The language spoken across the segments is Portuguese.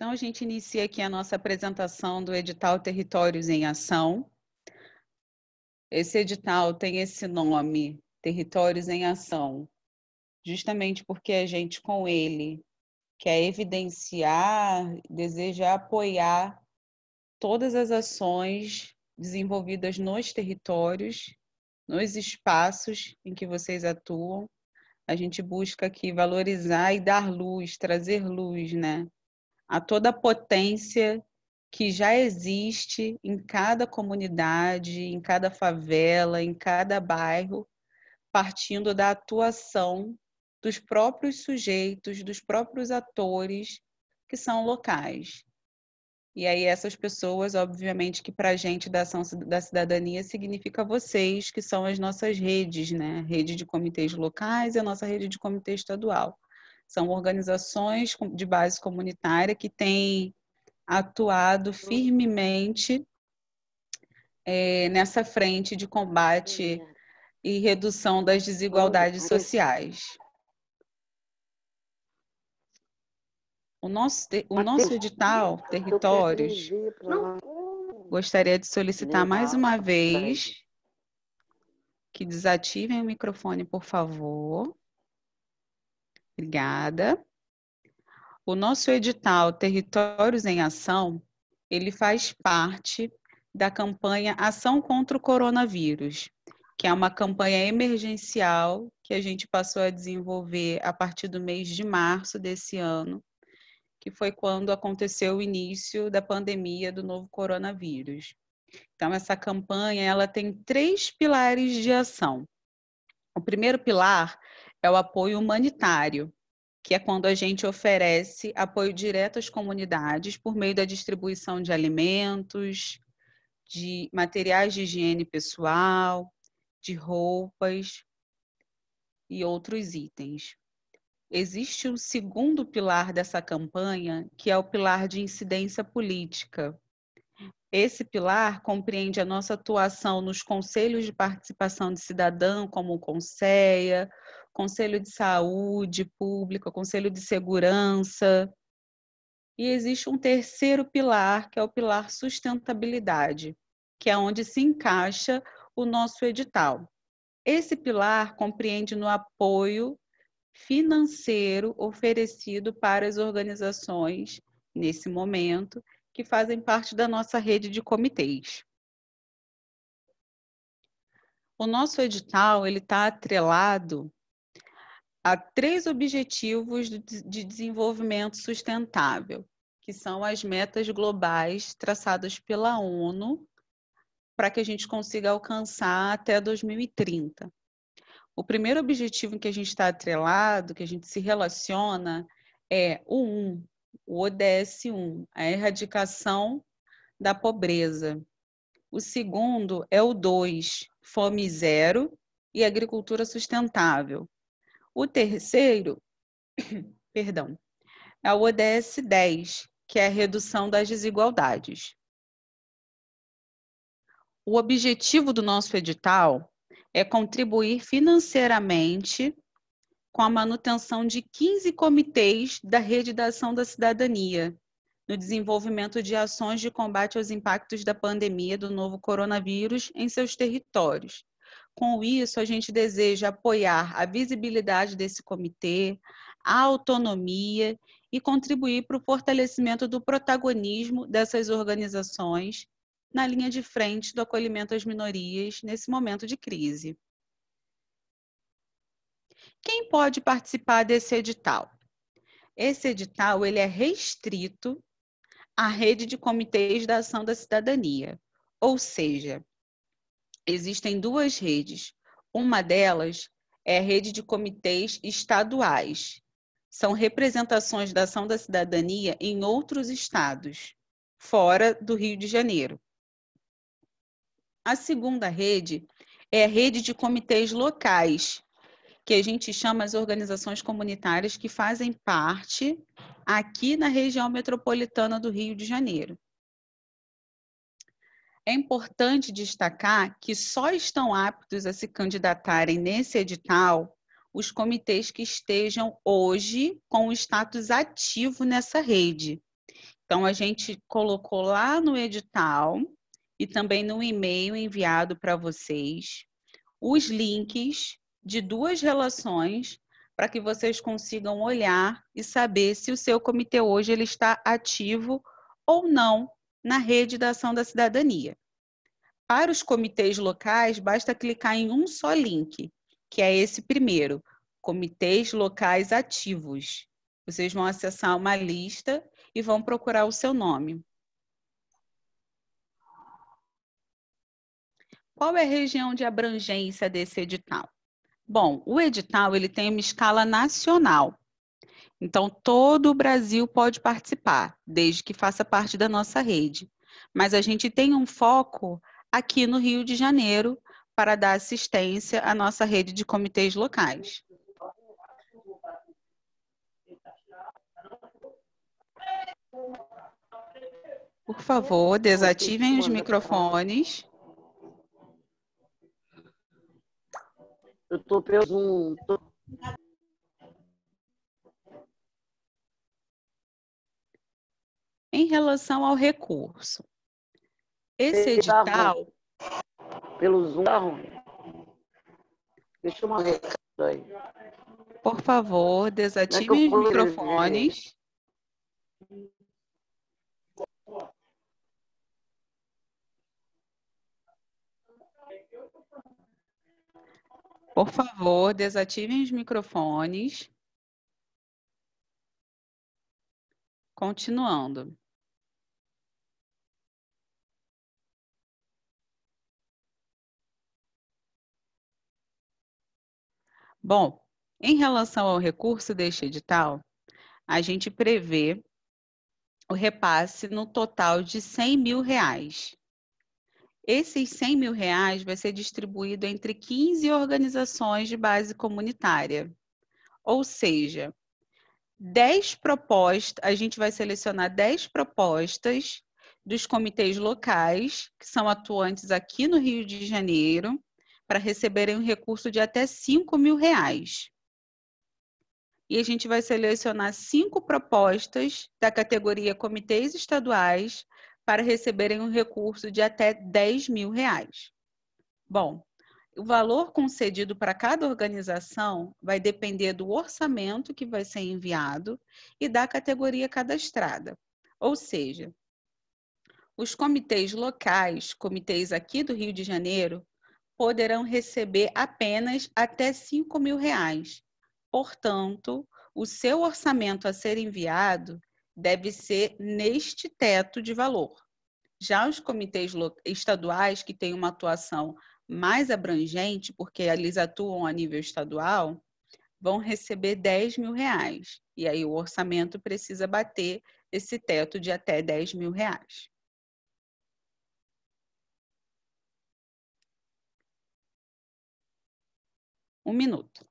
Então, a gente inicia aqui a nossa apresentação do edital Territórios em Ação. Esse edital tem esse nome, Territórios em Ação, justamente porque a gente, com ele, quer evidenciar, deseja apoiar todas as ações desenvolvidas nos territórios, nos espaços em que vocês atuam. A gente busca aqui valorizar e dar luz, trazer luz, né, a toda a potência que já existe em cada comunidade, em cada favela, em cada bairro, partindo da atuação dos próprios sujeitos, dos próprios atores que são locais. E aí essas pessoas, obviamente, que para a gente da ação da cidadania significa vocês, que são as nossas redes, né? Rede de comitês locais e a nossa rede de comitê estadual. São organizações de base comunitária que têm atuado firmemente nessa frente de combate e redução das desigualdades sociais. O nosso edital, Territórios, gostaria de solicitar mais uma vez que desativem o microfone, por favor. Obrigada. O nosso edital Territórios em Ação, ele faz parte da campanha Ação contra o Coronavírus, que é uma campanha emergencial que a gente passou a desenvolver a partir do mês de março desse ano, que foi quando aconteceu o início da pandemia do novo coronavírus. Então, essa campanha ela tem 3 pilares de ação. O primeiro pilar é o apoio humanitário, que é quando a gente oferece apoio direto às comunidades por meio da distribuição de alimentos, de materiais de higiene pessoal, de roupas e outros itens. Existe um segundo pilar dessa campanha, que é o pilar de incidência política. Esse pilar compreende a nossa atuação nos conselhos de participação de cidadão, como o CONSEA, Conselho de Saúde Pública, Conselho de Segurança. E existe um terceiro pilar, que é o pilar sustentabilidade, que é onde se encaixa o nosso edital. Esse pilar compreende no apoio financeiro oferecido para as organizações, nesse momento, que fazem parte da nossa rede de comitês. O nosso edital está atrelado a 3 objetivos de desenvolvimento sustentável, que são as metas globais traçadas pela ONU para que a gente consiga alcançar até 2030. O primeiro objetivo em que a gente está atrelado, que a gente se relaciona, é o 1, o ODS 1, a erradicação da pobreza. O segundo é o 2, fome zero e agricultura sustentável. O terceiro, perdão, é o ODS 10, que é a redução das desigualdades. O objetivo do nosso edital é contribuir financeiramente com a manutenção de 15 comitês da Rede da Ação da Cidadania, no desenvolvimento de ações de combate aos impactos da pandemia do novo coronavírus em seus territórios. Com isso, a gente deseja apoiar a visibilidade desse comitê, a autonomia e contribuir para o fortalecimento do protagonismo dessas organizações na linha de frente do acolhimento às minorias nesse momento de crise. Quem pode participar desse edital? Esse edital ele é restrito à rede de comitês da ação da cidadania, ou seja, existem 2 redes. Uma delas é a rede de comitês estaduais. São representações da ação da cidadania em outros estados, fora do Rio de Janeiro. A segunda rede é a rede de comitês locais, que a gente chama as organizações comunitárias que fazem parte aqui na região metropolitana do Rio de Janeiro. É importante destacar que só estão aptos a se candidatarem nesse edital os comitês que estejam hoje com o status ativo nessa rede, Então, a gente colocou lá no edital e também no e-mail enviado para vocês os links de 2 relações para que vocês consigam olhar e saber se o seu comitê hoje ele está ativo ou não na rede da ação da cidadania. Para os comitês locais, basta clicar em um só link, que é esse primeiro, comitês locais ativos. Vocês vão acessar uma lista e vão procurar o seu nome. Qual é a região de abrangência desse edital? Bom, o edital ele tem uma escala nacional. Então, todo o Brasil pode participar, desde que faça parte da nossa rede. Mas a gente tem um foco aqui no Rio de Janeiro para dar assistência à nossa rede de comitês locais. Por favor, desativem os microfones. Eu estou pelo Zoom. Em relação ao recurso, esse edital... Pelo Zoom tá ruim. Deixa eu mandar um recado aí. Por favor, desativem os microfones. Por favor, desativem os microfones. Continuando. Bom, em relação ao recurso deste edital, a gente prevê o repasse no total de R$100 mil. Esses R$100 mil vai ser distribuído entre 15 organizações de base comunitária. Ou seja, 10 propostas, a gente vai selecionar 10 propostas dos comitês locais, que são atuantes aqui no Rio de Janeiro, para receberem um recurso de até R$5 mil. E a gente vai selecionar 5 propostas da categoria comitês estaduais para receberem um recurso de até R$10 mil. Bom, o valor concedido para cada organização vai depender do orçamento que vai ser enviado e da categoria cadastrada. Ou seja, os comitês locais, comitês aqui do Rio de Janeiro, poderão receber apenas até R$5 mil. Portanto, o seu orçamento a ser enviado deve ser neste teto de valor. Já os comitês estaduais, que têm uma atuação mais abrangente, porque eles atuam a nível estadual, vão receber R$10 mil. E aí o orçamento precisa bater esse teto de até R$10 mil. 1 minuto.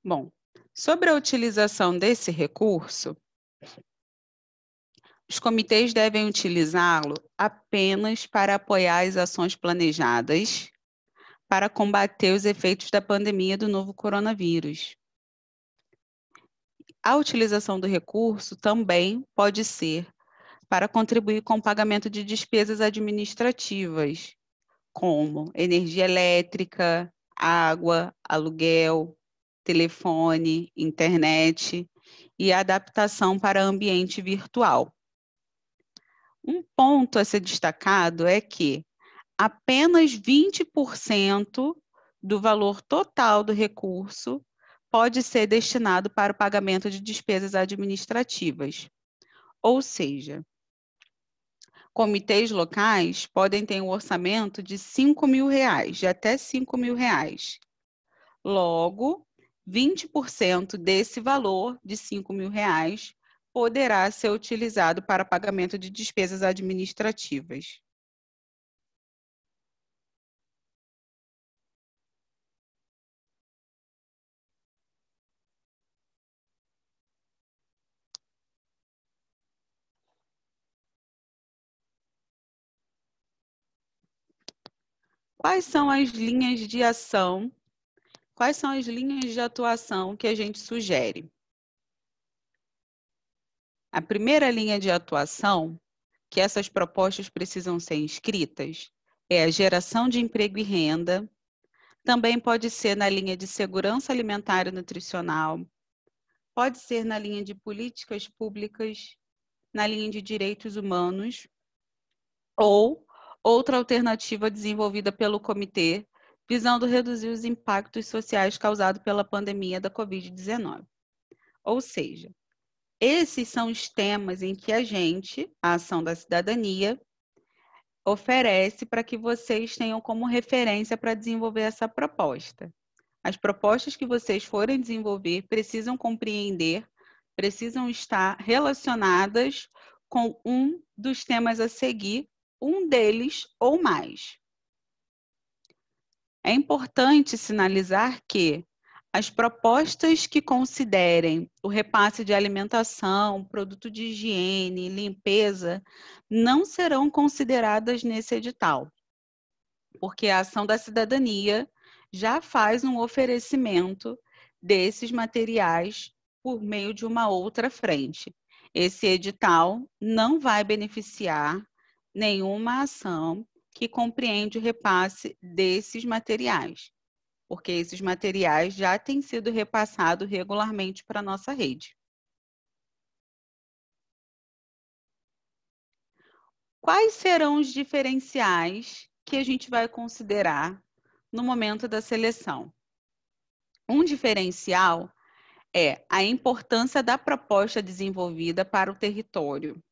Bom, sobre a utilização desse recurso, os comitês devem utilizá-lo apenas para apoiar as ações planejadas para combater os efeitos da pandemia do novo coronavírus. A utilização do recurso também pode ser para contribuir com o pagamento de despesas administrativas, como energia elétrica, água, aluguel, telefone, internet e adaptação para ambiente virtual. Um ponto a ser destacado é que apenas 20% do valor total do recurso pode ser destinado para o pagamento de despesas administrativas. Ou seja, Comitês locais podem ter um orçamento de R$ 5.000, de até R$ 5.000. Logo, 20% desse valor de R$ 5.000 poderá ser utilizado para pagamento de despesas administrativas. Quais são as linhas de ação? Quais são as linhas de atuação que a gente sugere? A primeira linha de atuação, que essas propostas precisam ser inscritas, é a geração de emprego e renda. Também pode ser na linha de segurança alimentar e nutricional, pode ser na linha de políticas públicas, na linha de direitos humanos, ou outra alternativa desenvolvida pelo comitê, visando reduzir os impactos sociais causados pela pandemia da Covid-19. Ou seja, esses são os temas em que a Ação da Cidadania, oferece para que vocês tenham como referência para desenvolver essa proposta. As propostas que vocês forem desenvolver precisam compreender, precisam estar relacionadas com um dos temas a seguir, um deles ou mais. É importante sinalizar que as propostas que considerem o repasse de alimentação, produto de higiene, limpeza, não serão consideradas nesse edital, porque a Ação da Cidadania já faz um oferecimento desses materiais por meio de uma outra frente. Esse edital não vai beneficiar nenhuma ação que compreende o repasse desses materiais, porque esses materiais já têm sido repassados regularmente para a nossa rede. Quais serão os diferenciais que a gente vai considerar no momento da seleção? Um diferencial é a importância da proposta desenvolvida para o território.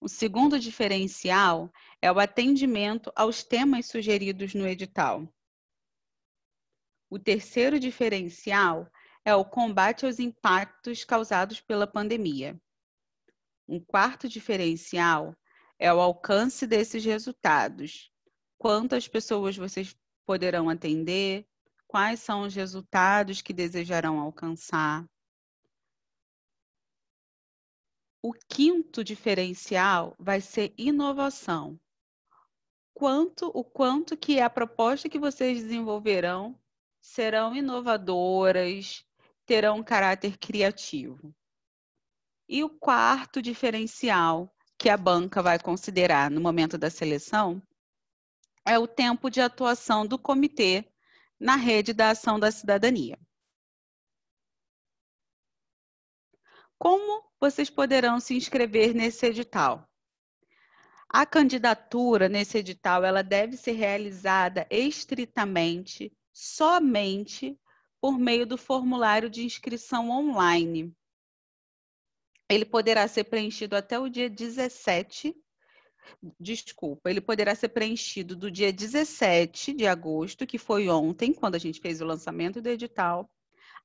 O segundo diferencial é o atendimento aos temas sugeridos no edital. O terceiro diferencial é o combate aos impactos causados pela pandemia. Um quarto diferencial é o alcance desses resultados. Quantas pessoas vocês poderão atender? Quais são os resultados que desejarão alcançar? O quinto diferencial vai ser inovação. O quanto que a proposta que vocês desenvolverão serão inovadoras, terão um caráter criativo. E o quarto diferencial que a banca vai considerar no momento da seleção é o tempo de atuação do comitê na rede da Ação da Cidadania. Como vocês poderão se inscrever nesse edital? A candidatura nesse edital ela deve ser realizada estritamente, somente por meio do formulário de inscrição online. Ele poderá ser preenchido até o dia 17, ele poderá ser preenchido do dia 17 de agosto, que foi ontem, quando a gente fez o lançamento do edital,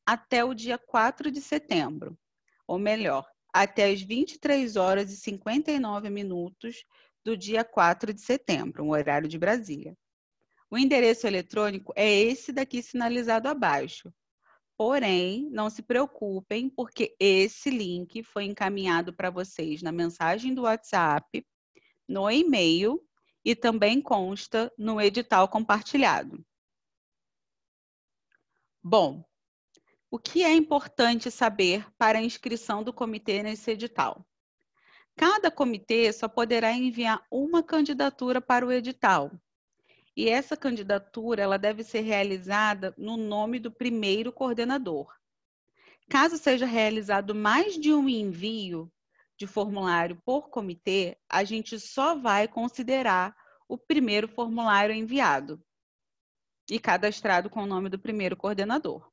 até o dia 4 de setembro. Ou melhor, até as 23h59 do dia 4 de setembro, um horário de Brasília. O endereço eletrônico é esse daqui sinalizado abaixo. Porém, não se preocupem, porque esse link foi encaminhado para vocês na mensagem do WhatsApp, no e-mail e também consta no edital compartilhado. Bom, o que é importante saber para a inscrição do comitê nesse edital? Cada comitê só poderá enviar uma candidatura para o edital. E essa candidatura ela deve ser realizada no nome do primeiro coordenador. Caso seja realizado mais de um envio de formulário por comitê, a gente só vai considerar o primeiro formulário enviado e cadastrado com o nome do primeiro coordenador.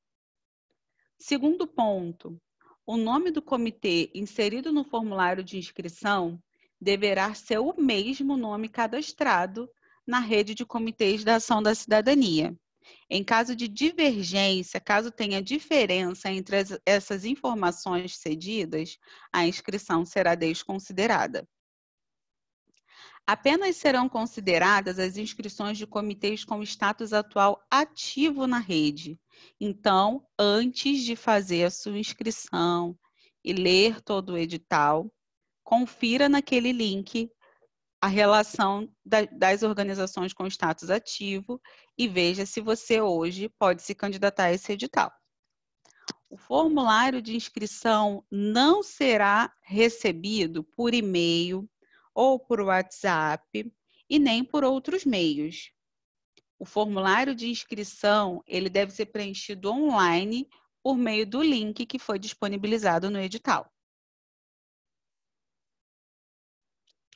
Segundo ponto, o nome do comitê inserido no formulário de inscrição deverá ser o mesmo nome cadastrado na rede de comitês da ação da cidadania. Em caso de divergência, caso tenha diferença entre essas informações cedidas, a inscrição será desconsiderada. Apenas serão consideradas as inscrições de comitês com status atual ativo na rede. Então, antes de fazer a sua inscrição e ler todo o edital, confira naquele link a relação das organizações com status ativo e veja se você hoje pode se candidatar a esse edital. O formulário de inscrição não será recebido por e-mail ou por WhatsApp e nem por outros meios. O formulário de inscrição, ele deve ser preenchido online por meio do link que foi disponibilizado no edital.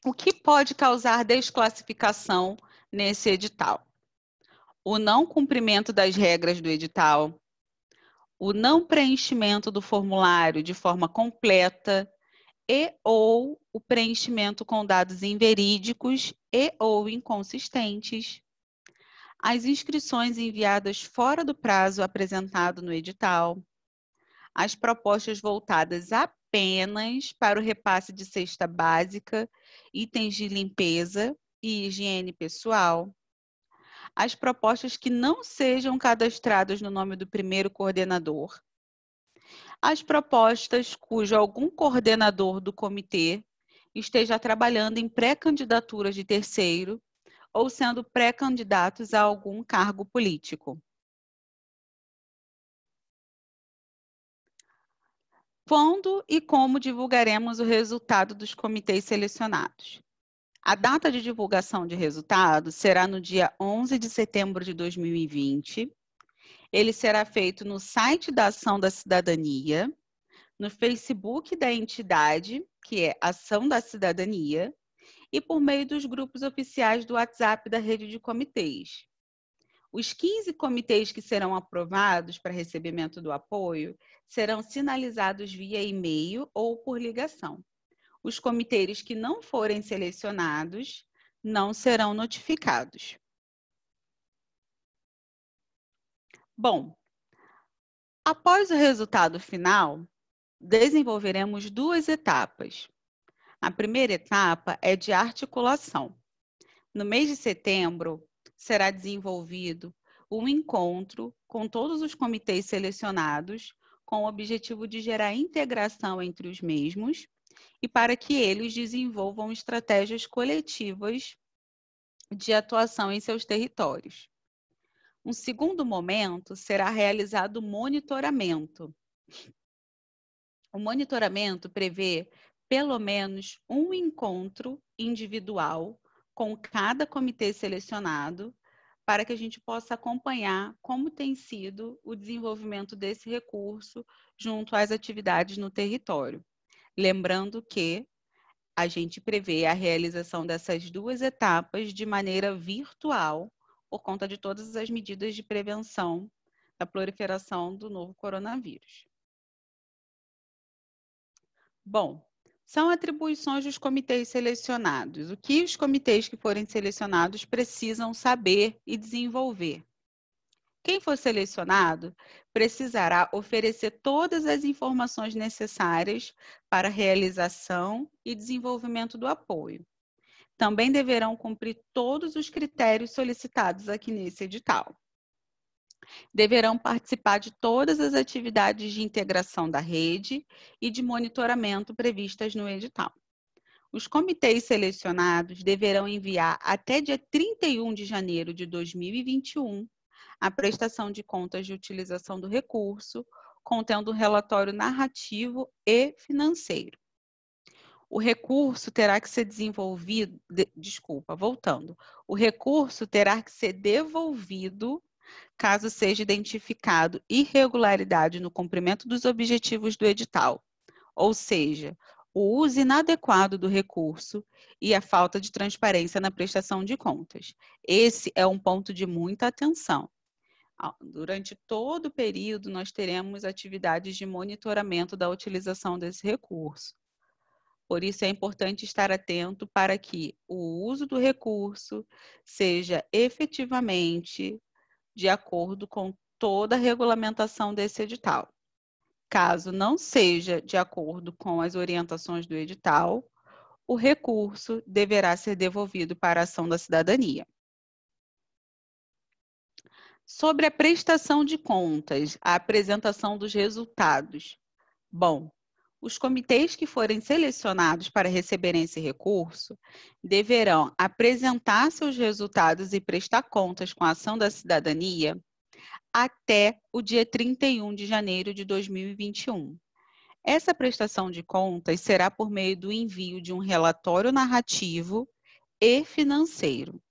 O que pode causar desclassificação nesse edital? O não cumprimento das regras do edital, o não preenchimento do formulário de forma completa e ou o preenchimento com dados inverídicos e ou inconsistentes, as inscrições enviadas fora do prazo apresentado no edital, as propostas voltadas apenas para o repasse de cesta básica, itens de limpeza e higiene pessoal, as propostas que não sejam cadastradas no nome do primeiro coordenador, as propostas cujo algum coordenador do comitê esteja trabalhando em pré-candidaturas de terceiro ou sendo pré-candidatos a algum cargo político. Quando e como divulgaremos o resultado dos comitês selecionados? A data de divulgação de resultados será no dia 11 de setembro de 2020. Ele será feito no site da Ação da Cidadania, no Facebook da entidade, que é Ação da Cidadania, e por meio dos grupos oficiais do WhatsApp da rede de comitês. Os 15 comitês que serão aprovados para recebimento do apoio serão sinalizados via e-mail ou por ligação. Os comitês que não forem selecionados não serão notificados. Bom, após o resultado final, desenvolveremos duas etapas. A primeira etapa é de articulação. No mês de setembro, será desenvolvido um encontro com todos os comitês selecionados, com o objetivo de gerar integração entre os mesmos e para que eles desenvolvam estratégias coletivas de atuação em seus territórios. Um segundo momento será realizado o monitoramento. O monitoramento prevê pelo menos um encontro individual com cada comitê selecionado, para que a gente possa acompanhar como tem sido o desenvolvimento desse recurso junto às atividades no território. Lembrando que a gente prevê a realização dessas duas etapas de maneira virtual, por conta de todas as medidas de prevenção da proliferação do novo coronavírus. Bom, são atribuições dos comitês selecionados. O que os comitês que forem selecionados precisam saber e desenvolver? Quem for selecionado precisará oferecer todas as informações necessárias para a realização e desenvolvimento do apoio. Também deverão cumprir todos os critérios solicitados aqui nesse edital. Deverão participar de todas as atividades de integração da rede e de monitoramento previstas no edital. Os comitês selecionados deverão enviar até dia 31 de janeiro de 2021 a prestação de contas de utilização do recurso, contendo um relatório narrativo e financeiro. O recurso terá que ser desenvolvido, o recurso terá que ser devolvido caso seja identificado irregularidade no cumprimento dos objetivos do edital, ou seja, o uso inadequado do recurso e a falta de transparência na prestação de contas. Esse é um ponto de muita atenção. Durante todo o período, nós teremos atividades de monitoramento da utilização desse recurso. Por isso, é importante estar atento para que o uso do recurso seja efetivamente de acordo com toda a regulamentação desse edital. Caso não seja de acordo com as orientações do edital, o recurso deverá ser devolvido para a ação da cidadania. Sobre a prestação de contas, a apresentação dos resultados. Bom, os comitês que forem selecionados para receberem esse recurso deverão apresentar seus resultados e prestar contas com a ação da cidadania até o dia 31 de janeiro de 2021. Essa prestação de contas será por meio do envio de um relatório narrativo e financeiro.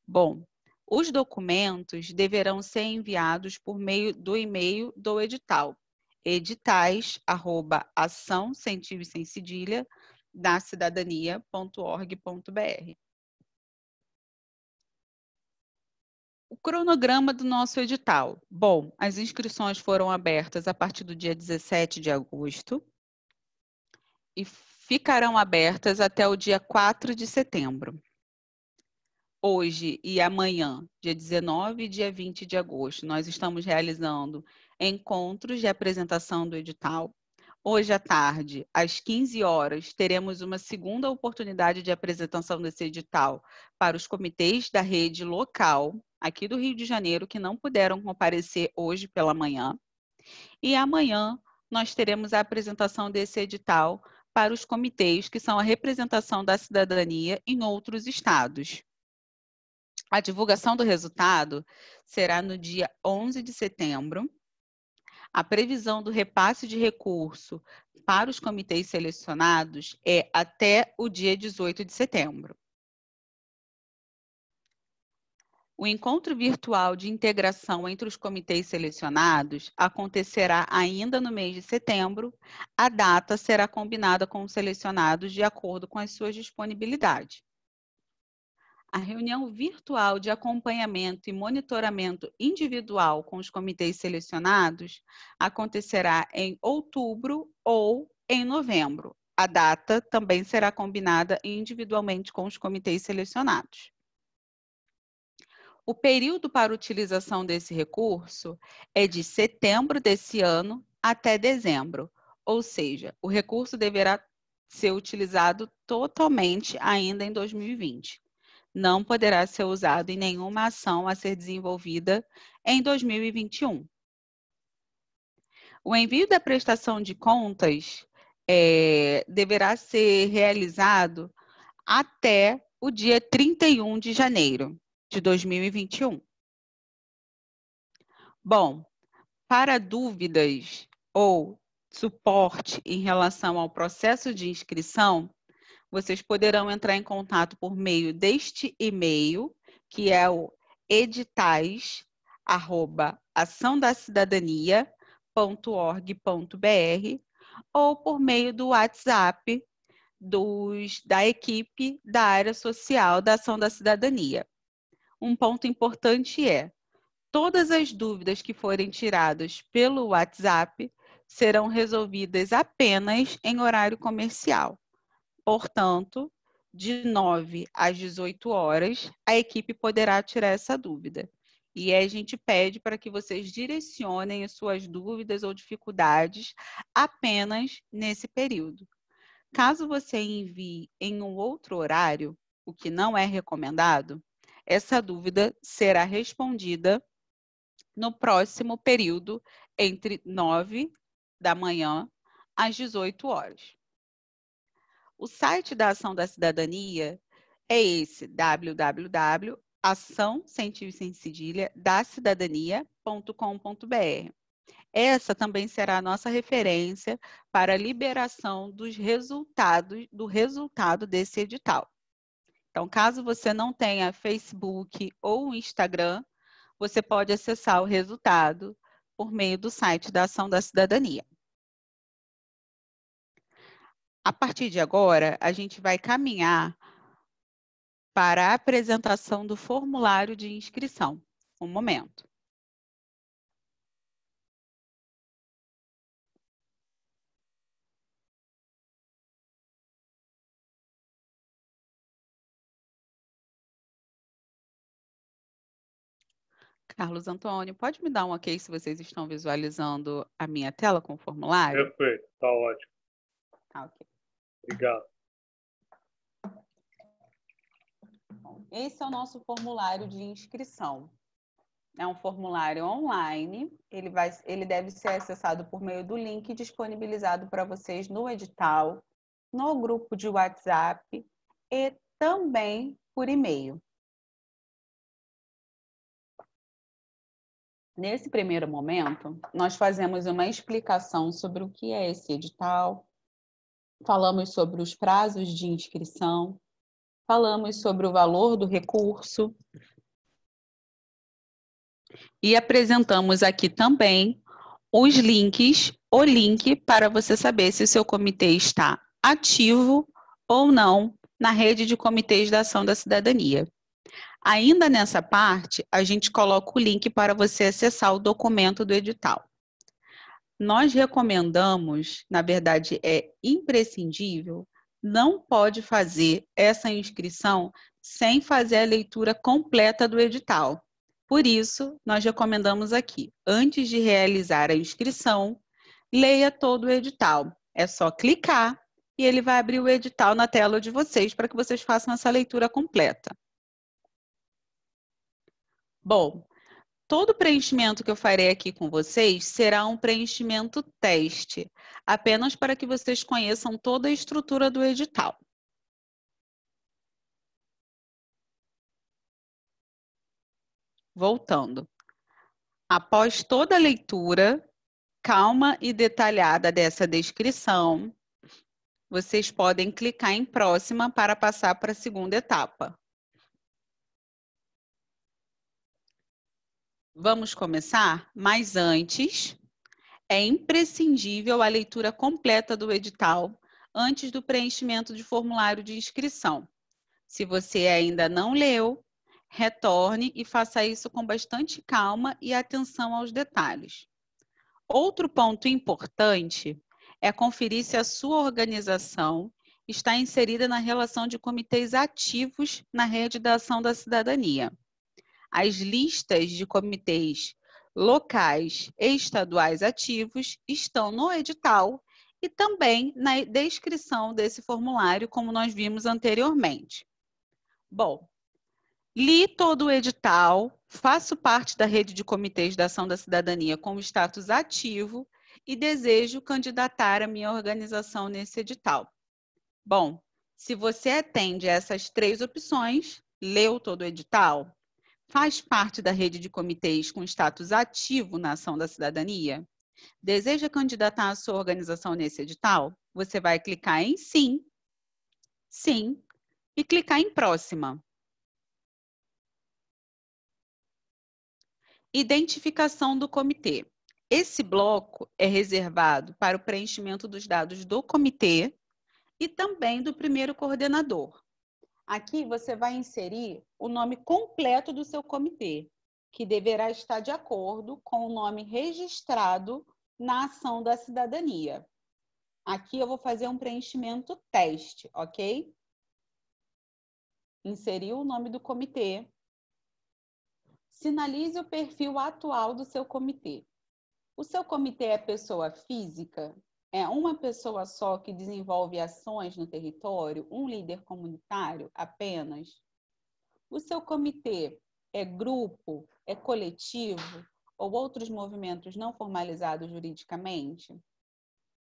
Bom, os documentos deverão ser enviados por meio do e-mail do edital, editais@ação sem cedilha da cidadania.org.br. O cronograma do nosso edital. Bom, as inscrições foram abertas a partir do dia 17 de agosto e ficarão abertas até o dia 4 de setembro. Hoje e amanhã, dia 19 e dia 20 de agosto, nós estamos realizando encontros de apresentação do edital. Hoje à tarde, às 15 horas, teremos uma segunda oportunidade de apresentação desse edital para os comitês da rede local, aqui do Rio de Janeiro, que não puderam comparecer hoje pela manhã. E amanhã, nós teremos a apresentação desse edital para os comitês que são a representação da cidadania em outros estados. A divulgação do resultado será no dia 11 de setembro. A previsão do repasse de recurso para os comitês selecionados é até o dia 18 de setembro. O encontro virtual de integração entre os comitês selecionados acontecerá ainda no mês de setembro. A data será combinada com os selecionados de acordo com as suas disponibilidades. A reunião virtual de acompanhamento e monitoramento individual com os comitês selecionados acontecerá em outubro ou em novembro. A data também será combinada individualmente com os comitês selecionados. O período para utilização desse recurso é de setembro desse ano até dezembro, ou seja, o recurso deverá ser utilizado totalmente ainda em 2020. Não poderá ser usado em nenhuma ação a ser desenvolvida em 2021. O envio da prestação de contas deverá ser realizado até o dia 31 de janeiro de 2021. Bom, para dúvidas ou suporte em relação ao processo de inscrição, vocês poderão entrar em contato por meio deste e-mail, que é o editais@açãodacidadania.org.br, ou por meio do WhatsApp da equipe da área social da Ação da Cidadania. Um ponto importante é: todas as dúvidas que forem tiradas pelo WhatsApp serão resolvidas apenas em horário comercial. Portanto, de 9 às 18 horas, a equipe poderá tirar essa dúvida. E aí a gente pede para que vocês direcionem as suas dúvidas ou dificuldades apenas nesse período. Caso você envie em um outro horário, o que não é recomendado, essa dúvida será respondida no próximo período, entre 9 da manhã às 18 horas. O site da Ação da Cidadania é esse, www.ação da cidadania.com.br. Essa também será a nossa referência para a liberação do resultado desse edital. Então, caso você não tenha Facebook ou Instagram, você pode acessar o resultado por meio do site da Ação da Cidadania. A partir de agora, a gente vai caminhar para a apresentação do formulário de inscrição. Um momento. Carlos Antônio, pode me dar um ok se vocês estão visualizando a minha tela com o formulário? Perfeito, tá ótimo. Tá, ok. Obrigado. Bom, esse é o nosso formulário de inscrição. É um formulário online, ele deve ser acessado por meio do link disponibilizado para vocês no edital, no grupo de WhatsApp e também por e-mail. Nesse primeiro momento, nós fazemos uma explicação sobre o que é esse edital, falamos sobre os prazos de inscrição, falamos sobre o valor do recurso e apresentamos aqui também os links, o link para você saber se o seu comitê está ativo ou não na rede de comitês da ação da cidadania. Ainda nessa parte, a gente coloca o link para você acessar o documento do edital. Nós recomendamos, na verdade é imprescindível, não pode fazer essa inscrição sem fazer a leitura completa do edital. Por isso, nós recomendamos aqui, antes de realizar a inscrição, leia todo o edital. É só clicar e ele vai abrir o edital na tela de vocês para que vocês façam essa leitura completa. Bom, todo preenchimento que eu farei aqui com vocês será um preenchimento teste, apenas para que vocês conheçam toda a estrutura do edital. Voltando. Após toda a leitura calma e detalhada dessa descrição, vocês podem clicar em próxima para passar para a segunda etapa. Vamos começar? Mas antes, é imprescindível a leitura completa do edital antes do preenchimento de formulário de inscrição. Se você ainda não leu, retorne e faça isso com bastante calma e atenção aos detalhes. Outro ponto importante é conferir se a sua organização está inserida na relação de comitês ativos na rede da ação da cidadania. As listas de comitês locais e estaduais ativos estão no edital e também na descrição desse formulário, como nós vimos anteriormente. Bom, li todo o edital, faço parte da rede de comitês da ação da cidadania com status ativo e desejo candidatar a minha organização nesse edital. Bom, se você atende a essas três opções, leu todo o edital, faz parte da rede de comitês com status ativo na ação da cidadania, deseja candidatar a sua organização nesse edital, você vai clicar em sim, sim, e clicar em próxima. Identificação do comitê. Esse bloco é reservado para o preenchimento dos dados do comitê e também do primeiro coordenador. Aqui você vai inserir o nome completo do seu comitê, que deverá estar de acordo com o nome registrado na ação da cidadania. Aqui eu vou fazer um preenchimento teste, ok? Inserir o nome do comitê. Sinalize o perfil atual do seu comitê. O seu comitê é pessoa física? É uma pessoa só que desenvolve ações no território? Um líder comunitário apenas? O seu comitê é grupo, é coletivo ou outros movimentos não formalizados juridicamente?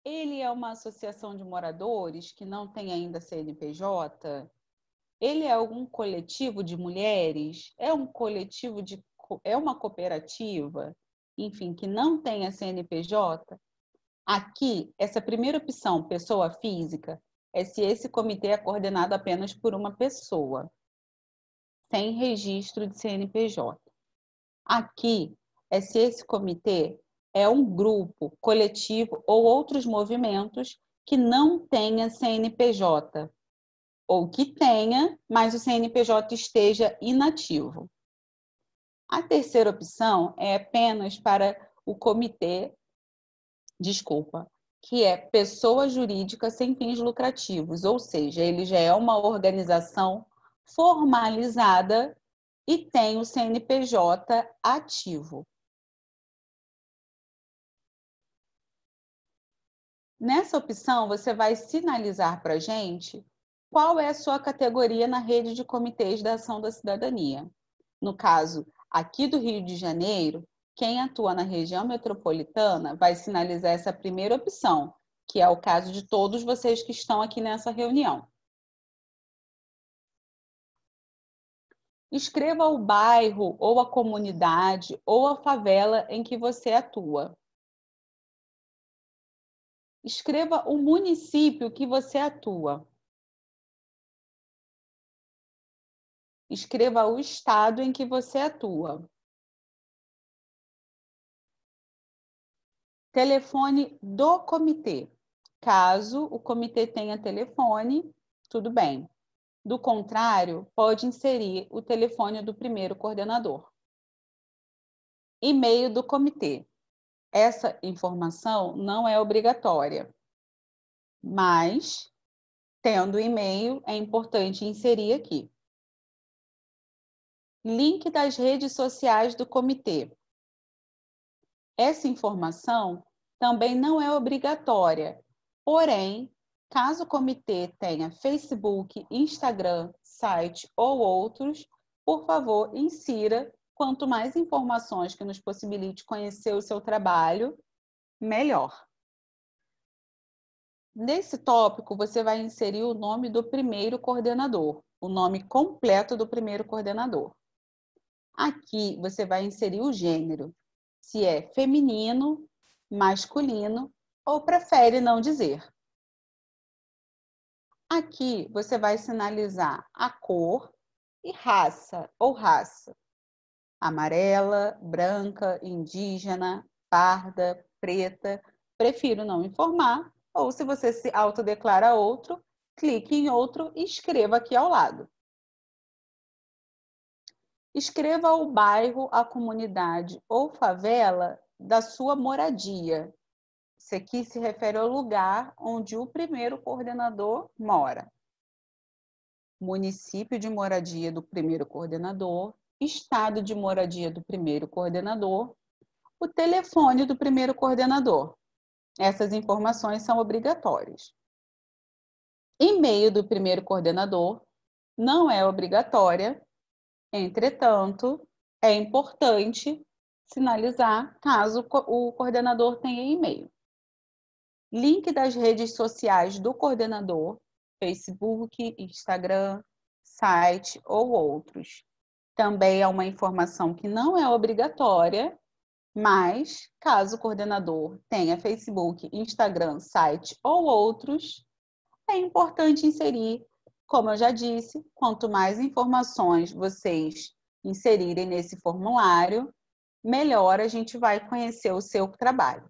Ele é uma associação de moradores que não tem ainda CNPJ? Ele é algum coletivo de mulheres? É um coletivo de... é uma cooperativa? Enfim, que não tenha CNPJ? Aqui, essa primeira opção, pessoa física, é se esse comitê é coordenado apenas por uma pessoa, sem registro de CNPJ. Aqui, é se esse comitê é um grupo, coletivo ou outros movimentos que não tenha CNPJ, ou que tenha, mas o CNPJ esteja inativo. A terceira opção é apenas para o comitê, que é pessoa jurídica sem fins lucrativos, ou seja, ele já é uma organização formalizada e tem o CNPJ ativo. Nessa opção, você vai sinalizar para a gente qual é a sua categoria na rede de comitês da Ação da Cidadania. No caso, aqui do Rio de Janeiro, quem atua na região metropolitana vai sinalizar essa primeira opção, que é o caso de todos vocês que estão aqui nessa reunião. Escreva o bairro, ou a comunidade, ou a favela em que você atua. Escreva o município que você atua. Escreva o estado em que você atua. Telefone do comitê. Caso o comitê tenha telefone, tudo bem. Do contrário, pode inserir o telefone do primeiro coordenador. E-mail do comitê. Essa informação não é obrigatória, mas, tendo e-mail, é importante inserir aqui. Link das redes sociais do comitê. Essa informação também não é obrigatória, porém, caso o comitê tenha Facebook, Instagram, site ou outros, por favor, insira. Quanto mais informações que nos possibilite conhecer o seu trabalho, melhor. Nesse tópico, você vai inserir o nome do primeiro coordenador, o nome completo do primeiro coordenador. Aqui, você vai inserir o gênero, se é feminino, masculino ou prefere não dizer. Aqui, você vai sinalizar a cor e raça ou raça. Amarela, branca, indígena, parda, preta. Prefiro não informar, ou se você se autodeclara outro, clique em outro e escreva aqui ao lado. Escreva o bairro, a comunidade ou favela da sua moradia. Isso aqui se refere ao lugar onde o primeiro coordenador mora. Município de moradia do primeiro coordenador, estado de moradia do primeiro coordenador, o telefone do primeiro coordenador. Essas informações são obrigatórias. E-mail do primeiro coordenador não é obrigatória, entretanto, é importante sinalizar caso o coordenador tenha e-mail. Link das redes sociais do coordenador, Facebook, Instagram, site ou outros. Também é uma informação que não é obrigatória, mas caso o coordenador tenha Facebook, Instagram, site ou outros, é importante inserir. Como eu já disse, quanto mais informações vocês inserirem nesse formulário, melhor a gente vai conhecer o seu trabalho.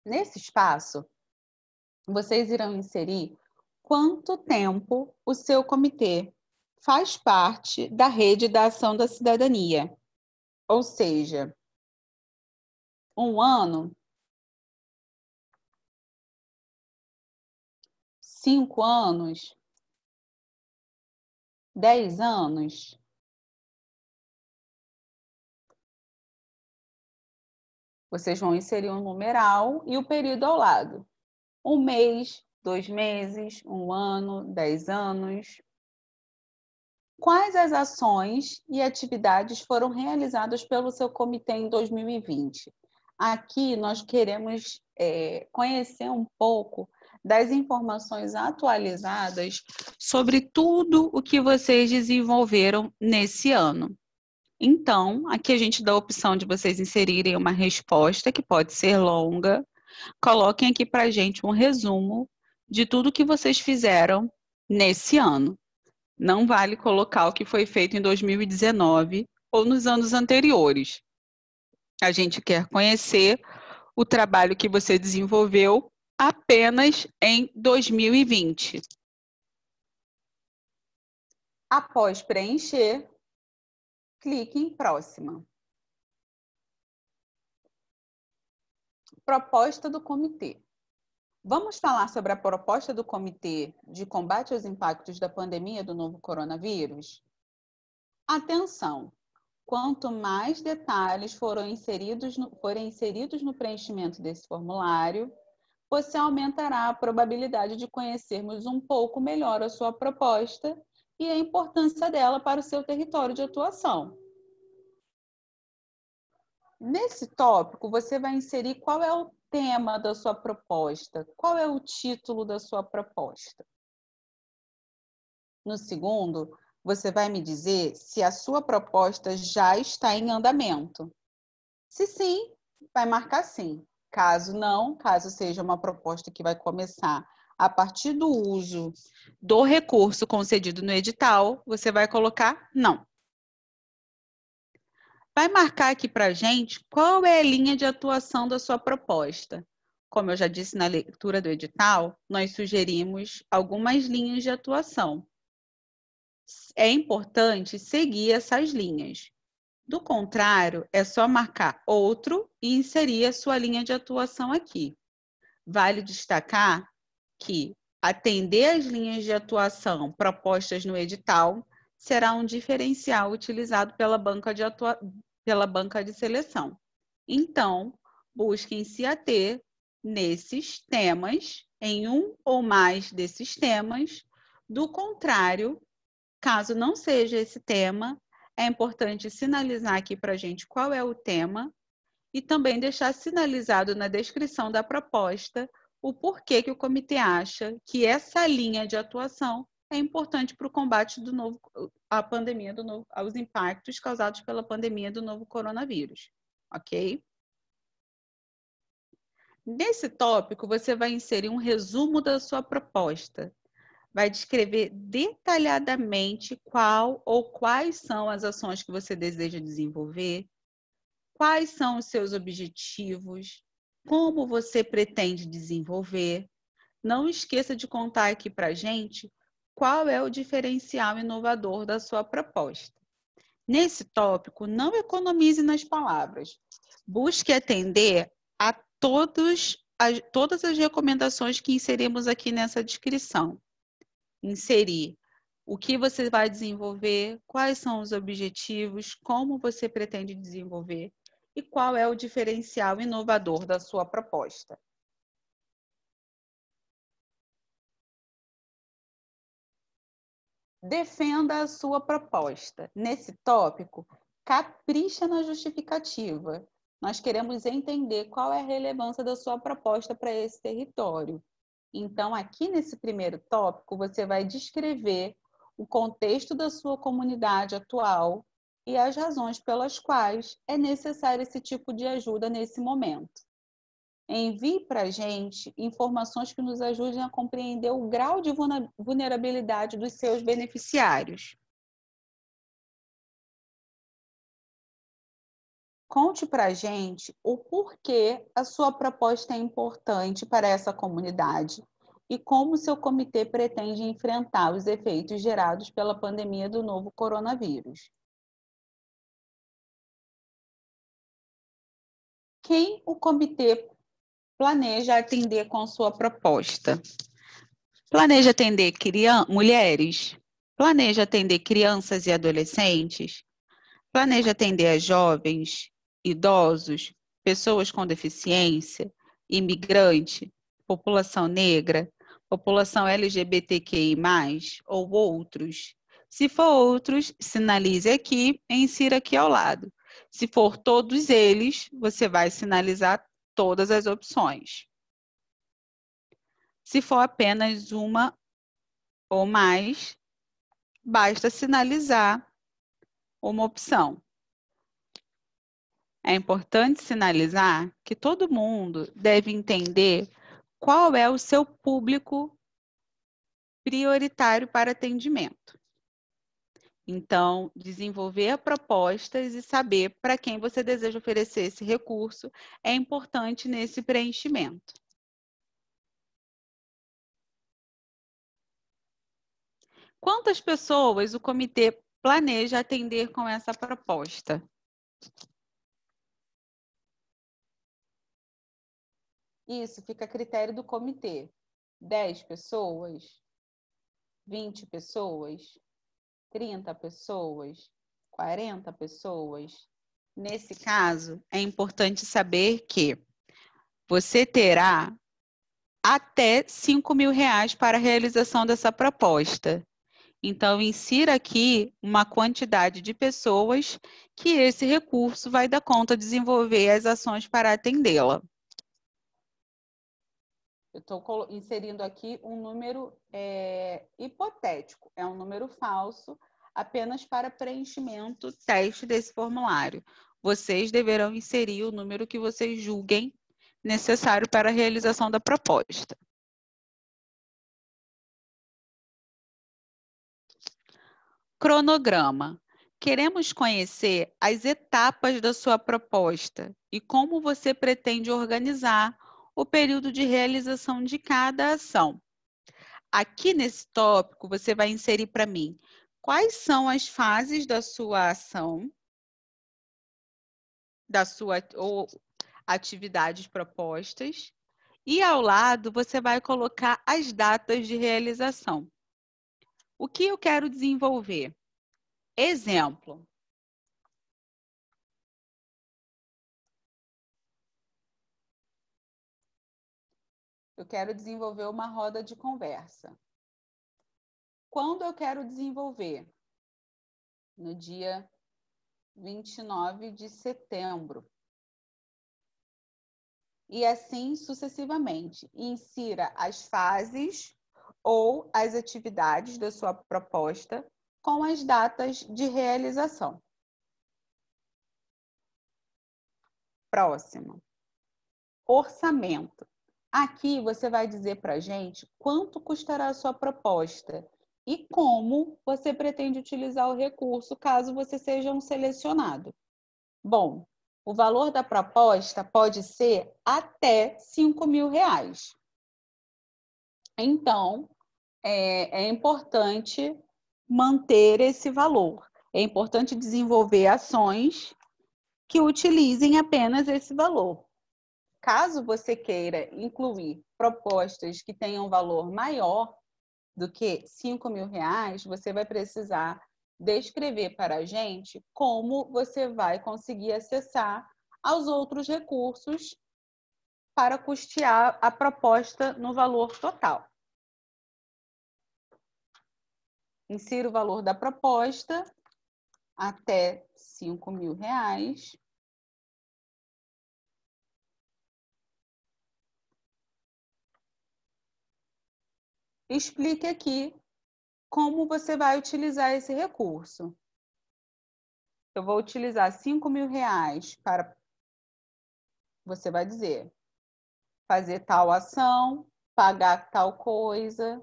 Nesse espaço, vocês irão inserir quanto tempo o seu comitê faz parte da rede da Ação da Cidadania. Ou seja, 1 ano, 5 anos, 10 anos. Vocês vão inserir um numeral e o período ao lado. 1 mês, 2 meses, 1 ano, 10 anos. Quais as ações e atividades foram realizadas pelo seu comitê em 2020? Aqui nós queremos conhecer um pouco das informações atualizadas sobre tudo o que vocês desenvolveram nesse ano. Então, aqui a gente dá a opção de vocês inserirem uma resposta, que pode ser longa. Coloquem aqui para a gente um resumo de tudo que vocês fizeram nesse ano. Não vale colocar o que foi feito em 2019 ou nos anos anteriores. A gente quer conhecer o trabalho que você desenvolveu apenas em 2020. Após preencher, clique em Próxima. Proposta do comitê. Vamos falar sobre a proposta do Comitê de Combate aos Impactos da Pandemia do Novo Coronavírus? Atenção! Quanto mais detalhes forem inseridos no preenchimento desse formulário, você aumentará a probabilidade de conhecermos um pouco melhor a sua proposta e a importância dela para o seu território de atuação. Nesse tópico, você vai inserir qual é o tema da sua proposta, qual é o título da sua proposta. No segundo, você vai me dizer se a sua proposta já está em andamento. Se sim, vai marcar sim. Caso não, caso seja uma proposta que vai começar a partir do uso do recurso concedido no edital, você vai colocar não. Vai marcar aqui para a gente qual é a linha de atuação da sua proposta. Como eu já disse na leitura do edital, nós sugerimos algumas linhas de atuação. É importante seguir essas linhas. Do contrário, é só marcar outro e inserir a sua linha de atuação aqui. Vale destacar que atender às linhas de atuação propostas no edital será um diferencial utilizado pela banca de seleção. Então, busquem se ater nesses temas, em um ou mais desses temas. Do contrário, caso não seja esse tema, é importante sinalizar aqui para a gente qual é o tema e também deixar sinalizado na descrição da proposta o porquê que o comitê acha que essa linha de atuação é importante para o combate à pandemia aos impactos causados pela pandemia do novo coronavírus, ok? Nesse tópico, você vai inserir um resumo da sua proposta. Vai descrever detalhadamente qual ou quais são as ações que você deseja desenvolver, quais são os seus objetivos, como você pretende desenvolver. Não esqueça de contar aqui para a gente qual é o diferencial inovador da sua proposta. Nesse tópico, não economize nas palavras. Busque atender a todas as recomendações que inserimos aqui nessa descrição. Inserir o que você vai desenvolver, quais são os objetivos, como você pretende desenvolver e qual é o diferencial inovador da sua proposta. Defenda a sua proposta. Nesse tópico, capricha na justificativa. Nós queremos entender qual é a relevância da sua proposta para esse território. Então, aqui nesse primeiro tópico, você vai descrever o contexto da sua comunidade atual e as razões pelas quais é necessário esse tipo de ajuda nesse momento. Envie para a gente informações que nos ajudem a compreender o grau de vulnerabilidade dos seus beneficiários. Conte para a gente o porquê a sua proposta é importante para essa comunidade e como seu comitê pretende enfrentar os efeitos gerados pela pandemia do novo coronavírus. Quem o comitê planeja atender com sua proposta? Planeja atender mulheres? Planeja atender crianças e adolescentes? Planeja atender a jovens, idosos, pessoas com deficiência, imigrante, população negra, população LGBTQI+, ou outros? Se for outros, sinalize aqui e insira aqui ao lado. Se for todos eles, você vai sinalizar todas as opções. Se for apenas uma ou mais, basta sinalizar uma opção. É importante sinalizar que todo mundo deve entender qual é o seu público prioritário para atendimento. Então, desenvolver propostas e saber para quem você deseja oferecer esse recurso é importante nesse preenchimento. Quantas pessoas o comitê planeja atender com essa proposta? isso fica a critério do comitê. 10 pessoas, 20 pessoas, 30 pessoas, 40 pessoas. Nesse caso, é importante saber que você terá até R$ 5.000 para a realização dessa proposta. Então, insira aqui uma quantidade de pessoas que esse recurso vai dar conta de desenvolver as ações para atendê-la. Eu estou inserindo aqui um número hipotético, é um número falso, apenas para preenchimento teste desse formulário. Vocês deverão inserir o número que vocês julguem necessário para a realização da proposta. Cronograma. Queremos conhecer as etapas da sua proposta e como você pretende organizar o período de realização de cada ação. Aqui nesse tópico, você vai inserir para mim quais são as fases da sua ação, da sua ou atividades propostas, e ao lado você vai colocar as datas de realização. O que eu quero desenvolver? Exemplo. Eu quero desenvolver uma roda de conversa. Quando eu quero desenvolver? No dia 29 de setembro. E assim sucessivamente. Insira as fases ou as atividades da sua proposta com as datas de realização. Próximo. Orçamento. Aqui você vai dizer para a gente quanto custará a sua proposta e como você pretende utilizar o recurso caso você seja um selecionado. Bom, o valor da proposta pode ser até R$ 5.000. Então, é importante manter esse valor. É importante desenvolver ações que utilizem apenas esse valor. Caso você queira incluir propostas que tenham valor maior do que R$ 5.000, você vai precisar descrever para a gente como você vai conseguir acessar aos outros recursos para custear a proposta no valor total. Insira o valor da proposta até R$ 5.000. Explique aqui como você vai utilizar esse recurso. Eu vou utilizar R$ 5.000 para, você vai dizer, fazer tal ação, pagar tal coisa,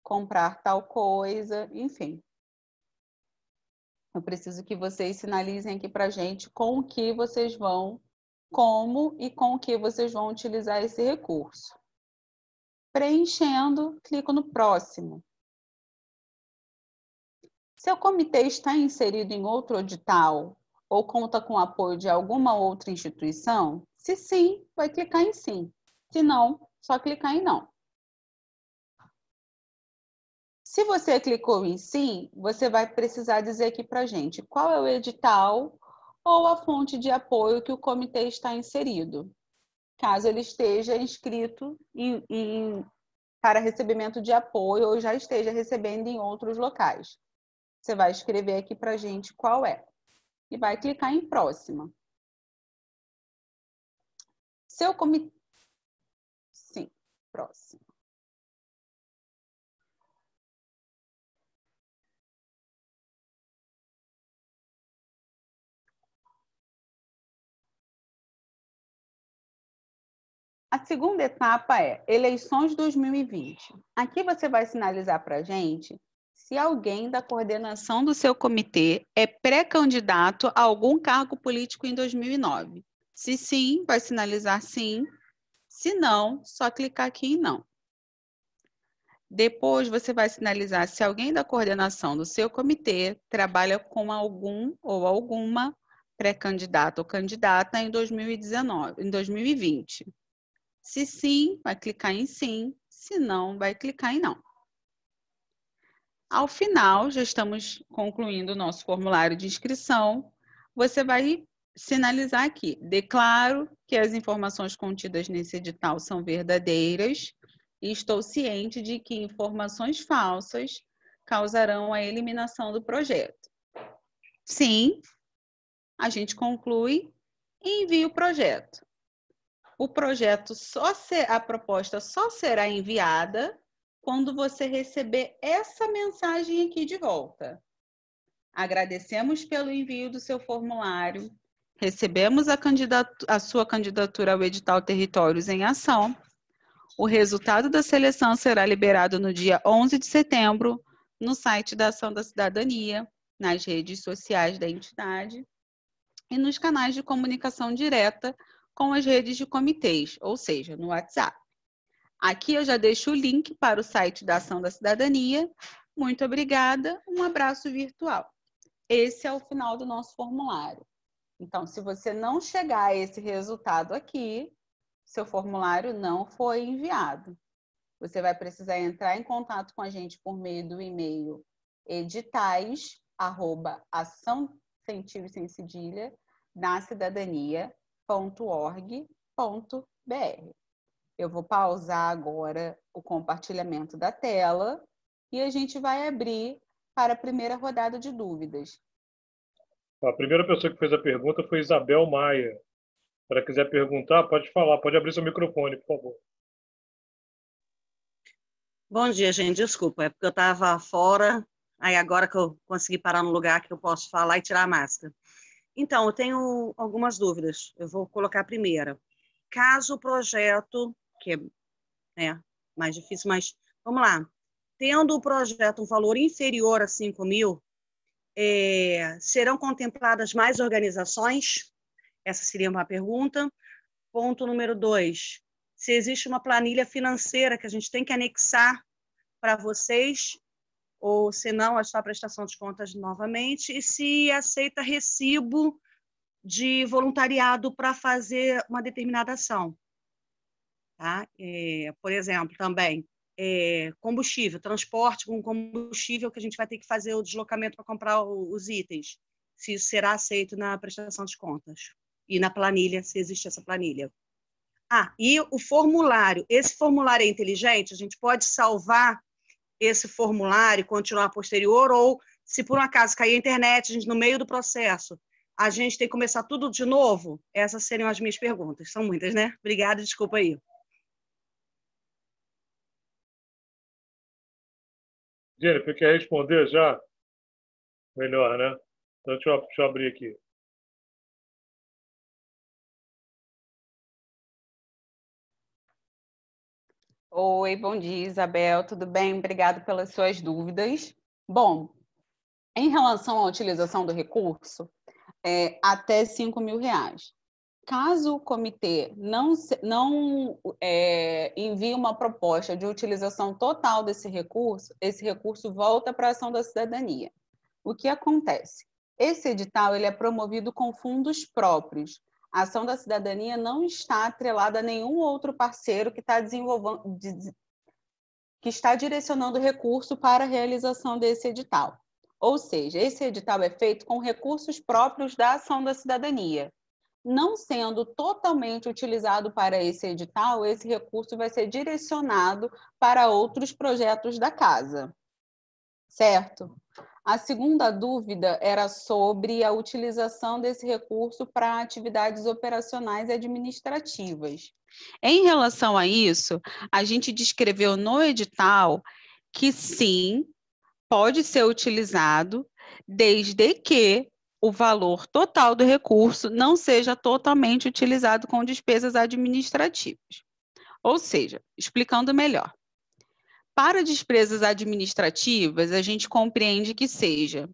comprar tal coisa, enfim. Eu preciso que vocês sinalizem aqui para a gente com o que vocês vão, como e com o que vocês vão utilizar esse recurso. Preenchendo, clico no próximo. Seu comitê está inserido em outro edital ou conta com apoio de alguma outra instituição? Se sim, vai clicar em sim. Se não, só clicar em não. Se você clicou em sim, você vai precisar dizer aqui para a gente qual é o edital ou a fonte de apoio que o comitê está inserido, caso ele esteja inscrito para recebimento de apoio ou já esteja recebendo em outros locais. Você vai escrever aqui para a gente qual é e vai clicar em próxima. Seu comitê... Sim, próximo. A segunda etapa é eleições 2020. Aqui você vai sinalizar para a gente se alguém da coordenação do seu comitê é pré-candidato a algum cargo político em 2009. Se sim, vai sinalizar sim. Se não, só clicar aqui em não. Depois você vai sinalizar se alguém da coordenação do seu comitê trabalha com algum ou alguma pré-candidato ou candidata em 2019, em 2020. Se sim, vai clicar em sim. Se não, vai clicar em não. Ao final, já estamos concluindo o nosso formulário de inscrição. Você vai sinalizar aqui: declaro que as informações contidas nesse edital são verdadeiras e estou ciente de que informações falsas causarão a eliminação do projeto. Sim, a gente conclui e envia o projeto. A proposta só será enviada quando você receber essa mensagem aqui de volta. Agradecemos pelo envio do seu formulário, recebemos a sua candidatura ao edital Territórios em Ação. O resultado da seleção será liberado no dia 11 de setembro no site da Ação da Cidadania, nas redes sociais da entidade e nos canais de comunicação direta com as redes de comitês, ou seja, no WhatsApp. Aqui eu já deixo o link para o site da Ação da Cidadania. Muito obrigada, um abraço virtual. Esse é o final do nosso formulário. Então, se você não chegar a esse resultado aqui, seu formulário não foi enviado. Você vai precisar entrar em contato com a gente por meio do e-mail editais@ação sem cedilha na cidadania.org.br. Eu vou pausar agora o compartilhamento da tela e a gente vai abrir para a primeira rodada de dúvidas. A primeira pessoa que fez a pergunta foi Isabel Maia. Se ela quiser perguntar, pode falar, pode abrir seu microfone, por favor. Bom dia, gente. Desculpa, é porque eu estava fora, aí agora que eu consegui parar no lugar que eu posso falar e tirar a máscara. Então, eu tenho algumas dúvidas. Eu vou colocar a primeira. Caso o projeto, que é mais difícil, mas vamos lá. Tendo o projeto um valor inferior a 5 mil, serão contempladas mais organizações? Essa seria uma pergunta. Ponto número 2. Se existe uma planilha financeira que a gente tem que anexar para vocês, ou se não, é só a prestação de contas novamente, e se aceita recibo de voluntariado para fazer uma determinada ação. Tá? Por exemplo, também, combustível, transporte com combustível que a gente vai ter que fazer o deslocamento para comprar os itens, se isso será aceito na prestação de contas. E na planilha, se existe essa planilha. E o formulário. Esse formulário é inteligente? A gente pode salvar esse formulário e continuar posterior? Ou, se por um acaso cair a internet, a gente, no meio do processo, a gente tem que começar tudo de novo? Essas seriam as minhas perguntas. São muitas, né? Obrigada, desculpa aí. Jennifer, quer responder já? Melhor, né? Então, deixa eu abrir aqui. Oi, bom dia, Isabel. Tudo bem? Obrigada pelas suas dúvidas. Bom, em relação à utilização do recurso, até R$5 mil. Caso o comitê não envie uma proposta de utilização total desse recurso, esse recurso volta para a Ação da Cidadania. O que acontece? Esse edital ele é promovido com fundos próprios. A Ação da Cidadania não está atrelada a nenhum outro parceiro que está direcionando recurso para a realização desse edital. Ou seja, esse edital é feito com recursos próprios da Ação da Cidadania. Não sendo totalmente utilizado para esse edital, esse recurso vai ser direcionado para outros projetos da casa. Certo? A segunda dúvida era sobre a utilização desse recurso para atividades operacionais e administrativas. Em relação a isso, a gente descreveu no edital que sim, pode ser utilizado, desde que o valor total do recurso não seja totalmente utilizado com despesas administrativas. Ou seja, explicando melhor. Para despesas administrativas, a gente compreende que seja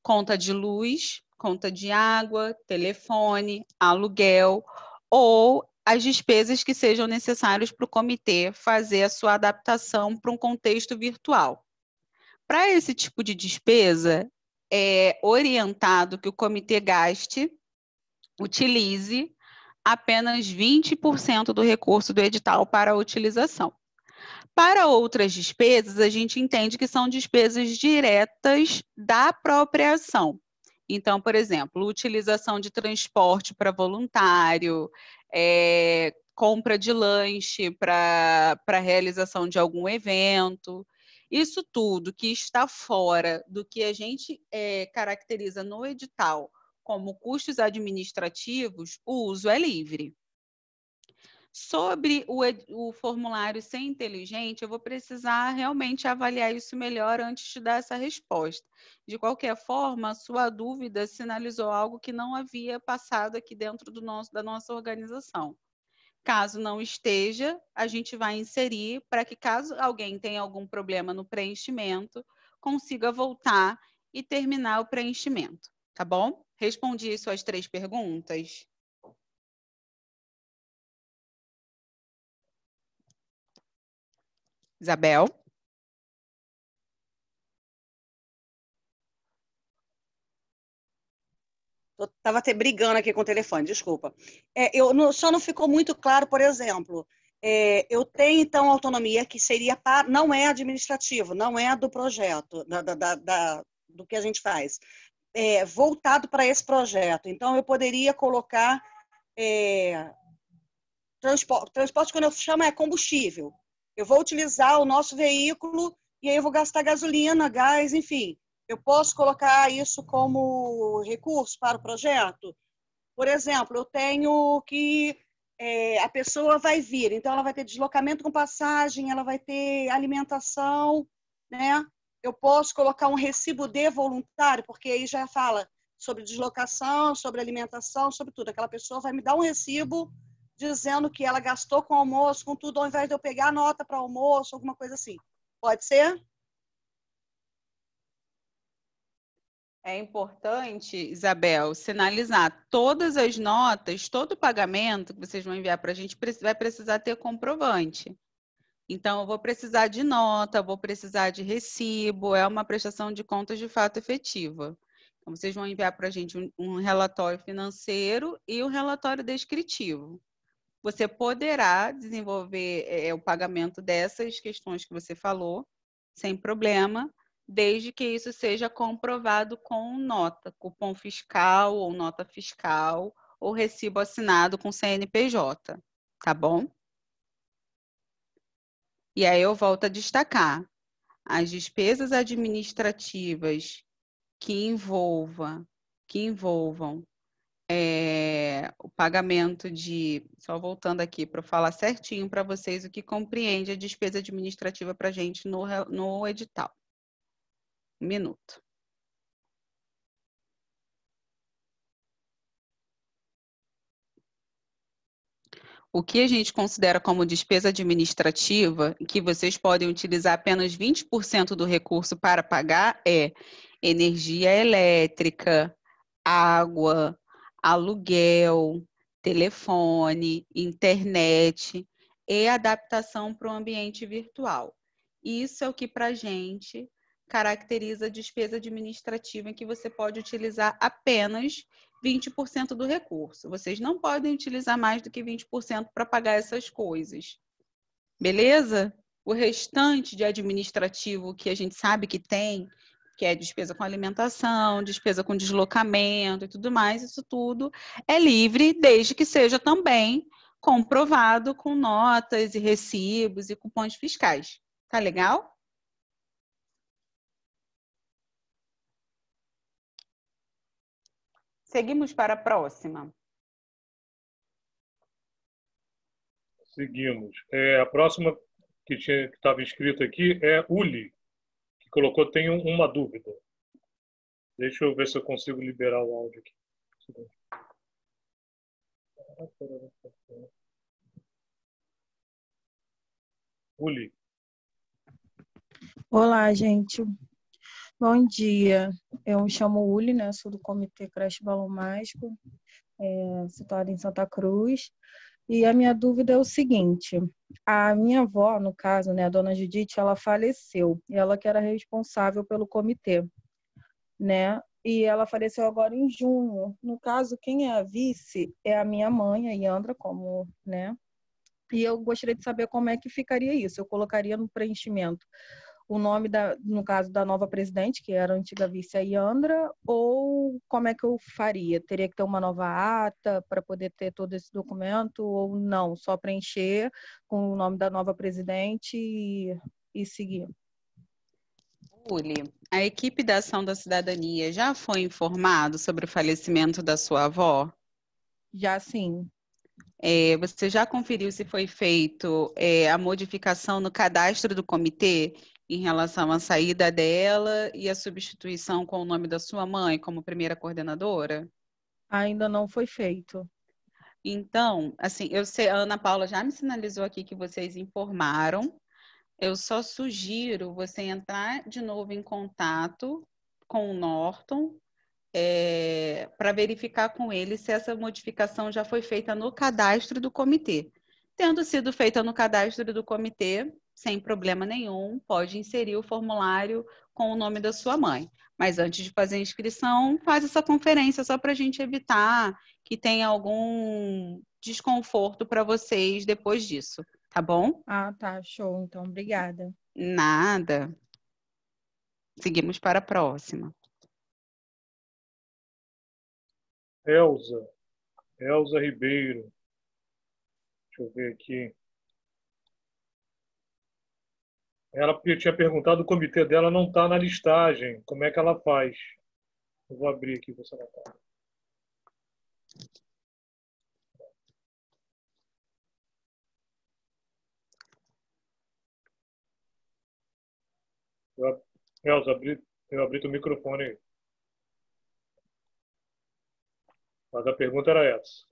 conta de luz, conta de água, telefone, aluguel, ou as despesas que sejam necessárias para o comitê fazer a sua adaptação para um contexto virtual. Para esse tipo de despesa, é orientado que o comitê utilize apenas 20% do recurso do edital para a utilização. Para outras despesas, a gente entende que são despesas diretas da própria ação. Então, por exemplo, utilização de transporte para voluntário, compra de lanche para a realização de algum evento. Isso tudo que está fora do que a gente caracteriza no edital como custos administrativos, o uso é livre. Sobre o formulário ser inteligente, eu vou precisar realmente avaliar isso melhor antes de dar essa resposta. De qualquer forma, a sua dúvida sinalizou algo que não havia passado aqui dentro da nossa organização. Caso não esteja, a gente vai inserir para que, caso alguém tenha algum problema no preenchimento, consiga voltar e terminar o preenchimento, tá bom? Respondi suas 3 perguntas? Isabel? Estava até brigando aqui com o telefone, desculpa. Só não ficou muito claro, por exemplo, eu tenho, então, autonomia que seria não é administrativo, não é do projeto, do que a gente faz, voltado para esse projeto. Então, eu poderia colocar transporte, quando eu chamo, é combustível. Eu vou utilizar o nosso veículo e aí eu vou gastar gasolina, gás, enfim. Eu posso colocar isso como recurso para o projeto? Por exemplo, eu tenho que a pessoa vai vir, então ela vai ter deslocamento com passagem, ela vai ter alimentação, né? Eu posso colocar um recibo de voluntário, porque aí já fala sobre deslocação, sobre alimentação, sobre tudo. Aquela pessoa vai me dar um recibo dizendo que ela gastou com almoço, com tudo, ao invés de eu pegar a nota para almoço, alguma coisa assim. Pode ser? É importante, Isabel, sinalizar todas as notas, todo o pagamento que vocês vão enviar para a gente vai precisar ter comprovante. Então, eu vou precisar de nota, vou precisar de recibo, é uma prestação de contas de fato efetiva. Então, vocês vão enviar para a gente um relatório financeiro e um relatório descritivo. Você poderá desenvolver o pagamento dessas questões que você falou, sem problema, desde que isso seja comprovado com nota, cupom fiscal ou nota fiscal, ou recibo assinado com CNPJ, tá bom? E aí eu volto a destacar, as despesas administrativas que envolvam o pagamento de... Só voltando aqui para falar certinho para vocês o que compreende a despesa administrativa para a gente no edital. Um minuto. O que a gente considera como despesa administrativa, que vocês podem utilizar apenas 20% do recurso para pagar, é energia elétrica, água, aluguel, telefone, internet e adaptação para o ambiente virtual. Isso é o que para a gente caracteriza a despesa administrativa em que você pode utilizar apenas 20% do recurso. Vocês não podem utilizar mais do que 20% para pagar essas coisas. Beleza? O restante de administrativo que a gente sabe que tem, que é despesa com alimentação, despesa com deslocamento e tudo mais, isso tudo é livre, desde que seja também comprovado com notas e recibos e cupons fiscais. Tá legal? Seguimos para a próxima. Seguimos. A próxima que estava escrito aqui é Uli, que colocou, tenho uma dúvida. Deixa eu ver se eu consigo liberar o áudio aqui. Uli. Olá, gente. Bom dia. Eu me chamo Uli, né? Sou do Comitê Creche Balão Mágico, situado em Santa Cruz. E a minha dúvida é o seguinte: a minha avó, no caso, né, a dona Judite, ela faleceu e ela que era responsável pelo comitê, né? e ela faleceu agora em junho. No caso, quem é a vice é a minha mãe, a Yandra, como, né? E eu gostaria de saber como é que ficaria isso. Eu colocaria no preenchimento o nome, no caso, da nova presidente, que era a antiga vice, a Yandra, ou como é que eu faria? Teria que ter uma nova ata para poder ter todo esse documento, ou não? Só preencher com o nome da nova presidente e seguir? Uli, a equipe da Ação da Cidadania já foi informado sobre o falecimento da sua avó? Já sim. Você já conferiu se foi feito a modificação no cadastro do comitê em relação à saída dela e a substituição com o nome da sua mãe como primeira coordenadora? Ainda não foi feito. Então, assim, eu sei, a Ana Paula já me sinalizou aqui que vocês informaram. Eu só sugiro você entrar de novo em contato com o Norton para verificar com ele se essa modificação já foi feita no cadastro do comitê. Tendo sido feita no cadastro do comitê, sem problema nenhum, pode inserir o formulário com o nome da sua mãe. Mas antes de fazer a inscrição, faz essa conferência só para a gente evitar que tenha algum desconforto para vocês depois disso, tá bom? Ah, tá, show. Então, obrigada. Nada. Seguimos para a próxima. Elza Ribeiro. Deixa eu ver aqui. Ela tinha perguntado, o comitê dela não está na listagem. Como é que ela faz? Eu vou abrir aqui para você notar. Elza, eu abri o microfone aí. Mas a pergunta era essa.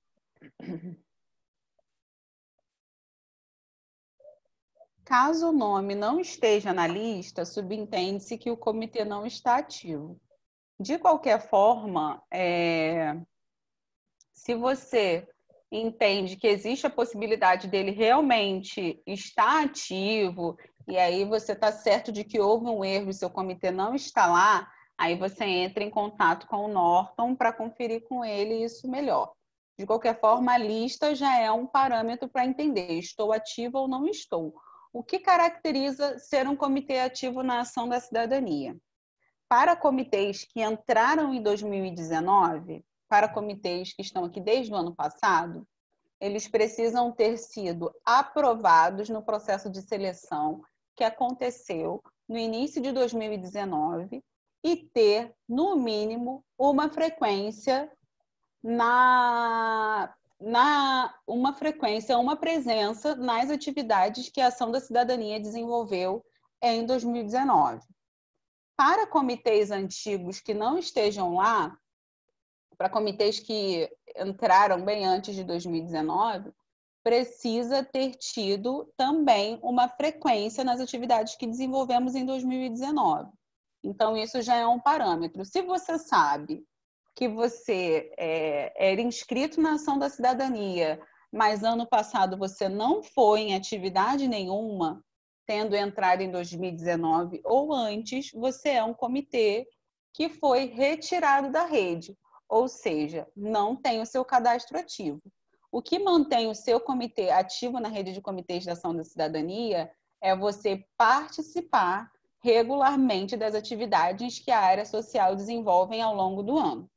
Caso o nome não esteja na lista, subentende-se que o comitê não está ativo. De qualquer forma, se você entende que existe a possibilidade dele realmente estar ativo, e aí você está certo de que houve um erro e seu comitê não está lá, aí você entra em contato com o Norton para conferir com ele isso melhor. De qualquer forma, a lista já é um parâmetro para entender, estou ativo ou não estou. O que caracteriza ser um comitê ativo na Ação da Cidadania? Para comitês que entraram em 2019, para comitês que estão aqui desde o ano passado, eles precisam ter sido aprovados no processo de seleção que aconteceu no início de 2019 e ter, no mínimo, uma frequência uma presença nas atividades que a Ação da Cidadania desenvolveu em 2019. Para comitês antigos que não estejam lá, para comitês que entraram bem antes de 2019, precisa ter tido também uma frequência nas atividades que desenvolvemos em 2019. Então, isso já é um parâmetro. Se você sabe que você era inscrito na Ação da Cidadania, mas ano passado você não foi em atividade nenhuma, tendo entrado em 2019 ou antes, você é um comitê que foi retirado da rede, ou seja, não tem o seu cadastro ativo. O que mantém o seu comitê ativo na rede de comitês de ação da cidadania é você participar regularmente das atividades que a área social desenvolve ao longo do ano.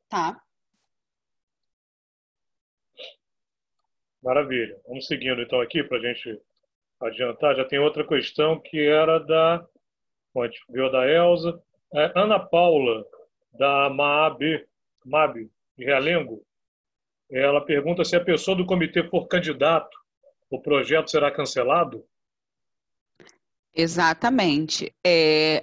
Tá? Maravilha. Vamos seguindo então aqui para a gente adiantar. Já tem outra questão que era da... Bom, a gente viu a da Elza. Ana Paula, da MAB, de Realengo. Ela pergunta se a pessoa do comitê for candidato, o projeto será cancelado? Exatamente.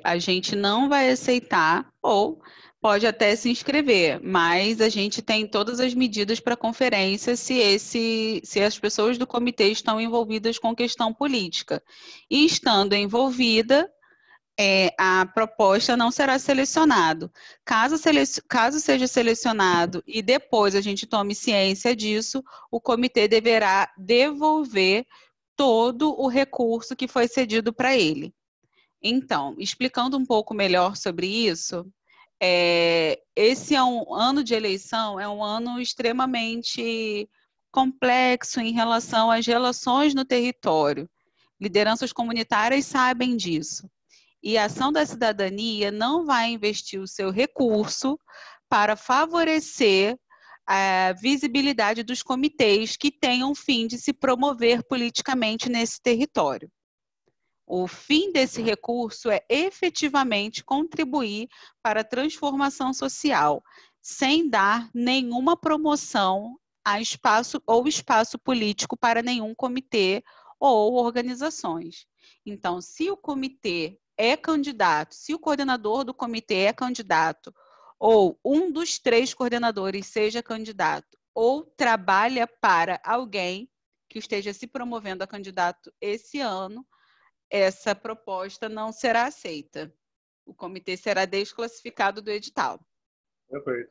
A gente não vai aceitar, ou pode até se inscrever, mas a gente tem todas as medidas para conferência se as pessoas do comitê estão envolvidas com questão política. E estando envolvida, a proposta não será selecionado. Caso seja selecionado e depois a gente tome ciência disso, o comitê deverá devolver todo o recurso que foi cedido para ele. Então, explicando um pouco melhor sobre isso, esse é um ano de eleição, é um ano extremamente complexo em relação às relações no território. Lideranças comunitárias sabem disso. E a ação da cidadania não vai investir o seu recurso para favorecer a visibilidade dos comitês que tenham o fim de se promover politicamente nesse território. O fim desse recurso é efetivamente contribuir para a transformação social, sem dar nenhuma promoção a espaço político para nenhum comitê ou organizações. Então, se o comitê é candidato, se o coordenador do comitê é candidato, ou um dos 3 coordenadores seja candidato, ou trabalha para alguém que esteja se promovendo a candidato esse ano, essa proposta não será aceita. O comitê será desclassificado do edital. Perfeito.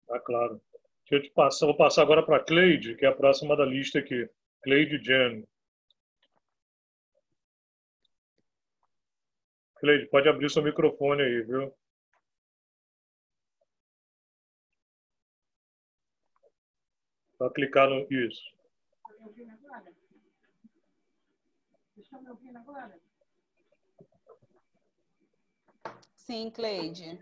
Tá claro. Deixa eu te passar, vou passar agora para a Cleide, que é a próxima da lista aqui. Cleide Jen. Cleide, pode abrir seu microfone aí, viu? Só clicar no isso. Estão me ouvindo agora? Sim, Cleide.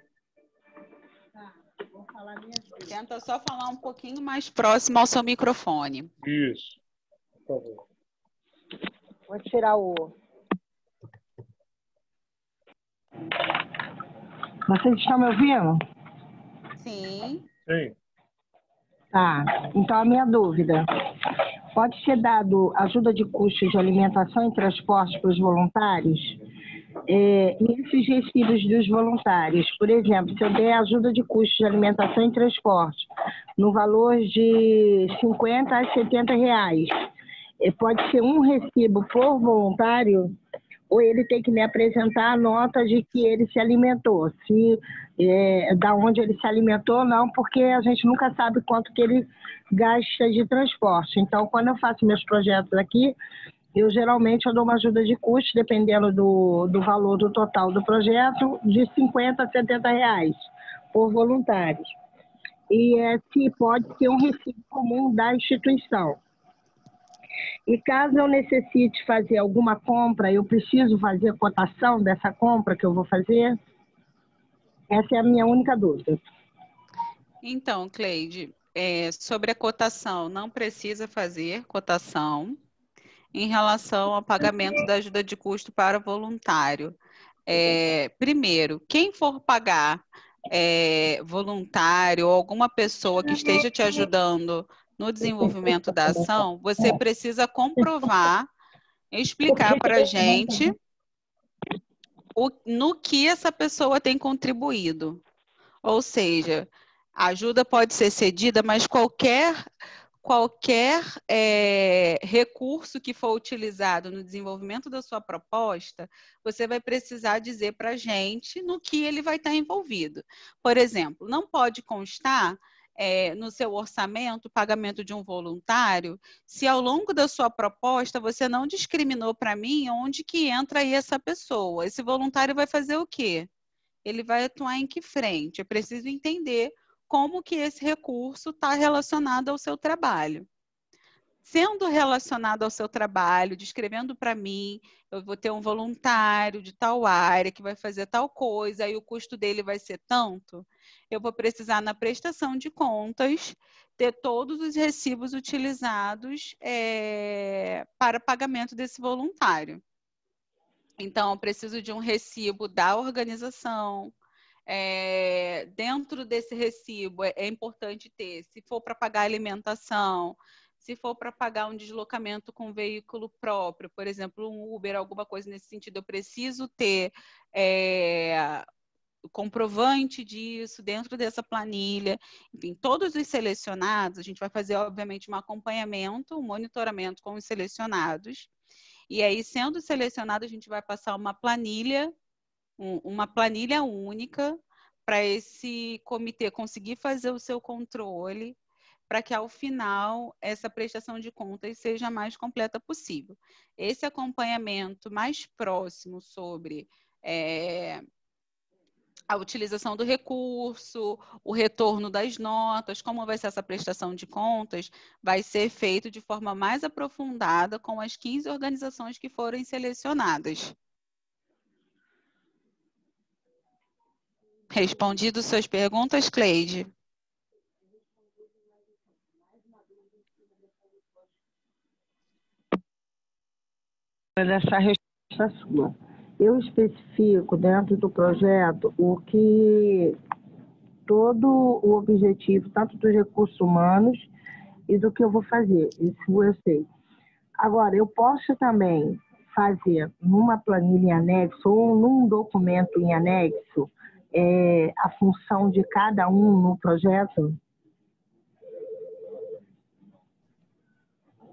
Tá, vou falar minha vez. Tenta só falar um pouquinho mais próximo ao seu microfone. Isso. Por favor. Vou tirar o... Vocês estão me ouvindo? Sim. Sim. Tá, então a minha dúvida. Pode ser dado ajuda de custos de alimentação e transporte para os voluntários? E esses recibos dos voluntários, por exemplo, se eu der ajuda de custos de alimentação e transporte no valor de 50 a 70 reais, pode ser um recibo por voluntário ou ele tem que me apresentar a nota de que ele se alimentou, se da onde ele se alimentou ou não, porque a gente nunca sabe quanto que ele gasta de transporte. Então, quando eu faço meus projetos aqui, eu geralmente dou uma ajuda de custo, dependendo do valor do total do projeto, de 50 a 70 reais por voluntários. E se pode ser um recibo comum da instituição. E caso eu necessite fazer alguma compra, eu preciso fazer a cotação dessa compra que eu vou fazer? Essa é a minha única dúvida. Então, Cleide, sobre a cotação, não precisa fazer cotação em relação ao pagamento da ajuda de custo para voluntário. Primeiro, quem for pagar voluntário ou alguma pessoa que esteja te ajudando no desenvolvimento da ação, você precisa comprovar, explicar para a gente no que essa pessoa tem contribuído. Ou seja, a ajuda pode ser cedida, mas qualquer recurso que for utilizado no desenvolvimento da sua proposta, você vai precisar dizer para a gente no que ele vai estar envolvido. Por exemplo, não pode constar no seu orçamento o pagamento de um voluntário se ao longo da sua proposta você não discriminou para mim onde que entra aí essa pessoa. Esse voluntário vai fazer o quê? Ele vai atuar em que frente? Eu preciso entender como que esse recurso está relacionado ao seu trabalho. Sendo relacionado ao seu trabalho, descrevendo para mim, eu vou ter um voluntário de tal área que vai fazer tal coisa, aí o custo dele vai ser tanto, eu vou precisar na prestação de contas ter todos os recibos utilizados para pagamento desse voluntário. Então, eu preciso de um recibo da organização. Dentro desse recibo, é importante ter, se for para pagar alimentação, se for para pagar um deslocamento com veículo próprio, por exemplo, um Uber, alguma coisa nesse sentido, eu preciso ter o comprovante disso dentro dessa planilha. Enfim, todos os selecionados, a gente vai fazer, obviamente, um acompanhamento, um monitoramento com os selecionados. E aí, sendo selecionado, a gente vai passar uma planilha única para esse comitê conseguir fazer o seu controle, para que, ao final, essa prestação de contas seja a mais completa possível. Esse acompanhamento mais próximo sobre a utilização do recurso, o retorno das notas, como vai ser essa prestação de contas, vai ser feito de forma mais aprofundada com as 15 organizações que forem selecionadas. Respondido suas perguntas, Cleide? Essa resposta sua. Eu especifico dentro do projeto o que todo o objetivo, tanto dos recursos humanos e do que eu vou fazer. Isso eu sei. Agora, eu posso também fazer numa planilha em anexo ou num documento em anexo a função de cada um no projeto?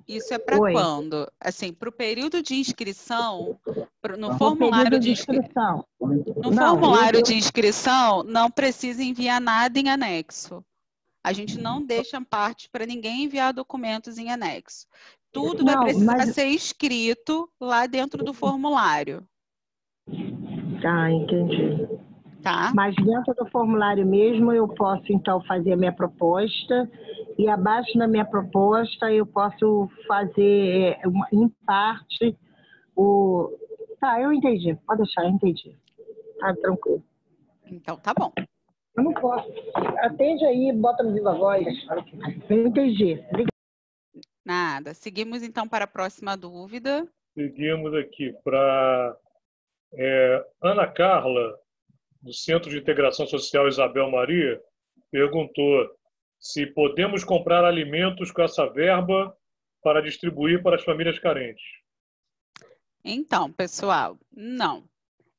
Isso é para quando? Assim, para o período de inscrição, no formulário de inscrição. No formulário de inscrição, não precisa enviar nada em anexo. A gente não deixa parte para ninguém enviar documentos em anexo. Tudo vai precisar ser escrito lá dentro do formulário. Tá, entendi. Tá? Mas dentro do formulário mesmo eu posso, então, fazer a minha proposta e abaixo da minha proposta eu posso fazer, em parte, o... Tá, eu entendi. Pode deixar, eu entendi. Tá, tranquilo. Então, tá bom. Eu não posso. Atende aí, bota no viva voz. Eu entendi. Obrigada. Nada. Seguimos, então, para a próxima dúvida. Seguimos aqui para Ana Carla, do Centro de Integração Social Isabel Maria, perguntou se podemos comprar alimentos com essa verba para distribuir para as famílias carentes. Então, pessoal, não.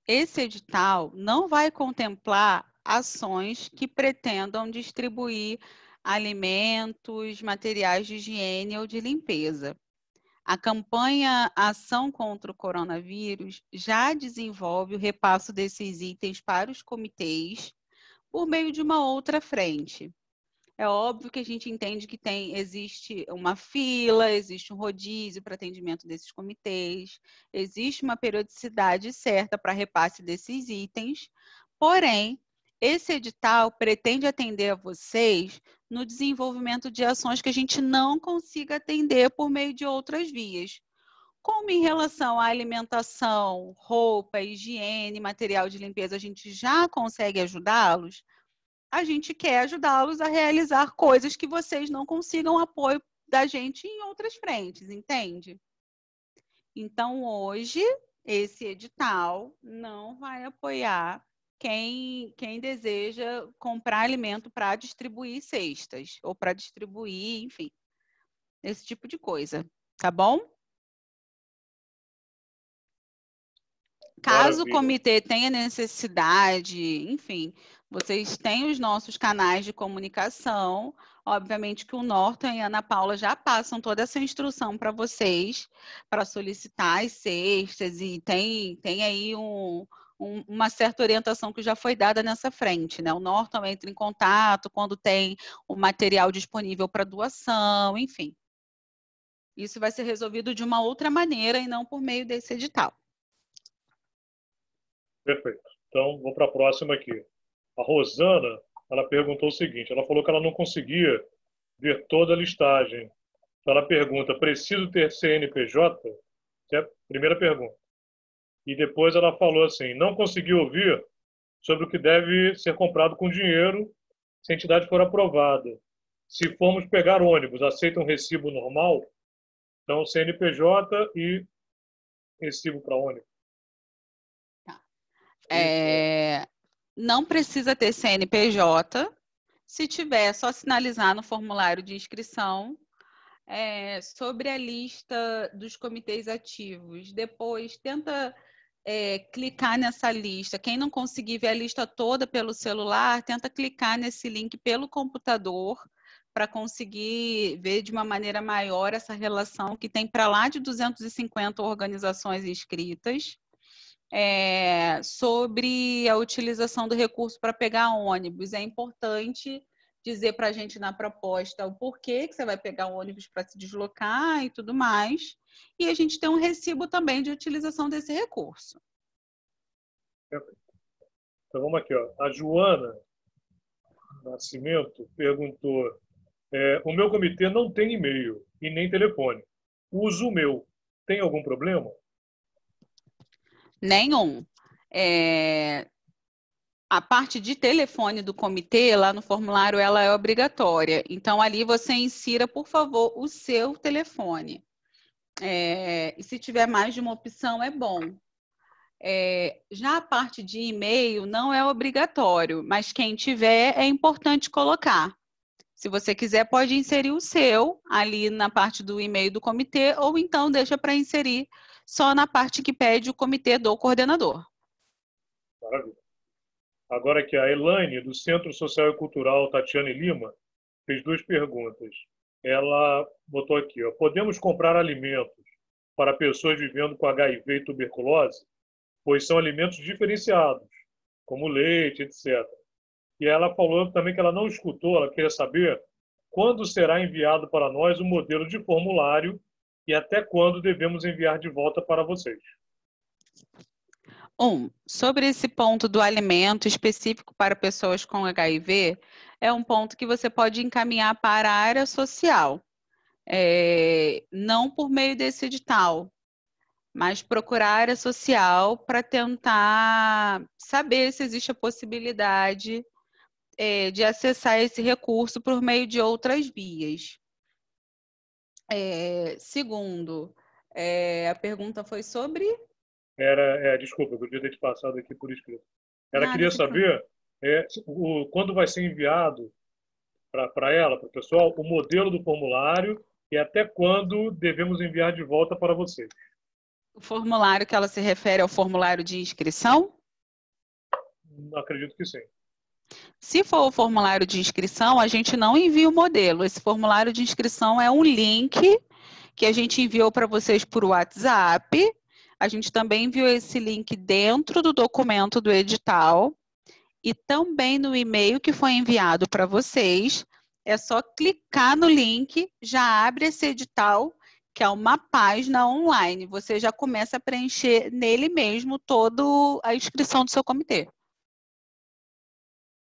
Esse edital não vai contemplar ações que pretendam distribuir alimentos, materiais de higiene ou de limpeza. A campanha Ação contra o Coronavírus já desenvolve o repasso desses itens para os comitês por meio de uma outra frente. É óbvio que a gente entende que existe uma fila, existe um rodízio para atendimento desses comitês, existe uma periodicidade certa para repasse desses itens, porém, esse edital pretende atender a vocês no desenvolvimento de ações que a gente não consiga atender por meio de outras vias. Como em relação à alimentação, roupa, higiene, material de limpeza, a gente já consegue ajudá-los, a gente quer ajudá-los a realizar coisas que vocês não consigam apoio da gente em outras frentes, entende? Então, hoje, esse edital não vai apoiar quem deseja comprar alimento para distribuir cestas, ou para distribuir, enfim, esse tipo de coisa, tá bom? Caso o comitê tenha necessidade, enfim, vocês têm os nossos canais de comunicação. Obviamente que o Norton e a Ana Paula já passam toda essa instrução para vocês, para solicitar as cestas, e tem aí uma certa orientação que já foi dada nessa frente, né? O Norton entra em contato quando tem o material disponível para doação, enfim. Isso vai ser resolvido de uma outra maneira e não por meio desse edital. Perfeito. Então, vou para a próxima aqui. A Rosana, ela perguntou o seguinte, ela falou que ela não conseguia ver toda a listagem. Então, ela pergunta, preciso ter CNPJ? Essa é a primeira pergunta. E depois ela falou assim, não consegui ouvir sobre o que deve ser comprado com dinheiro se a entidade for aprovada. Se formos pegar ônibus, aceitam recibo normal? Então, CNPJ e recibo para ônibus. Não precisa ter CNPJ. Se tiver, é só sinalizar no formulário de inscrição sobre a lista dos comitês ativos. Depois, tenta clicar nessa lista. Quem não conseguir ver a lista toda pelo celular, tenta clicar nesse link pelo computador para conseguir ver de uma maneira maior essa relação que tem para lá de 250 organizações inscritas. Sobre a utilização do recurso para pegar ônibus. É importante dizer para a gente na proposta o porquê que você vai pegar ônibus para se deslocar e tudo mais. E a gente tem um recibo também de utilização desse recurso. Então vamos aqui, ó. A Joana Nascimento perguntou: o meu comitê não tem e-mail e nem telefone. Uso o meu. Tem algum problema? Nenhum. A parte de telefone do comitê, lá no formulário, ela é obrigatória. Então, ali você insira, por favor, o seu telefone. E se tiver mais de uma opção, é bom. Já a parte de e-mail não é obrigatório, mas quem tiver é importante colocar. Se você quiser, pode inserir o seu ali na parte do e-mail do comitê, ou então deixa para inserir só na parte que pede o comitê do coordenador. Maravilha. Agora aqui, a Elaine, do Centro Social e Cultural Tatiane Lima, fez 2 perguntas. Ela botou aqui, ó: podemos comprar alimentos para pessoas vivendo com HIV e tuberculose? Pois são alimentos diferenciados, como leite, etc. E ela falou também que ela não escutou, ela queria saber quando será enviado para nós o modelo de formulário e até quando devemos enviar de volta para vocês. Sobre esse ponto do alimento específico para pessoas com HIV, é um ponto que você pode encaminhar para a área social, não por meio desse edital, mas procurar a área social para tentar saber se existe a possibilidade de acessar esse recurso por meio de outras vias. Segundo, a pergunta foi sobre... Desculpa, eu podia ter te passado aqui por escrito. Nada, queria saber quando vai ser enviado para ela, para o pessoal, o modelo do formulário e até quando devemos enviar de volta para vocês. O formulário que ela se refere ao formulário de inscrição? Acredito que sim. Se for o formulário de inscrição, a gente não envia o modelo. Esse formulário de inscrição é um link que a gente enviou para vocês por WhatsApp. A gente também enviou esse link dentro do documento do edital e também no e-mail que foi enviado para vocês. É só clicar no link, já abre esse edital, que é uma página online. Você já começa a preencher nele mesmo toda a inscrição do seu comitê.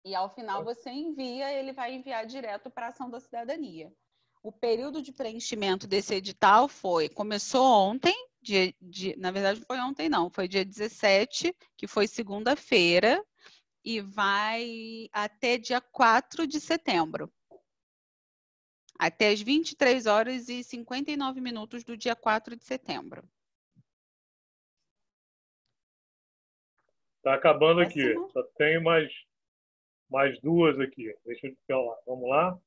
E ao final você envia, ele vai enviar direto para a Ação da Cidadania. O período de preenchimento desse edital começou ontem, na verdade não foi ontem não, foi dia 17, que foi segunda-feira, e vai até dia 4 de setembro. Até as 23 horas e 59 minutos do dia 4 de setembro. Está acabando aqui, só tem mais 2 aqui. Deixa eu falar. Vamos lá.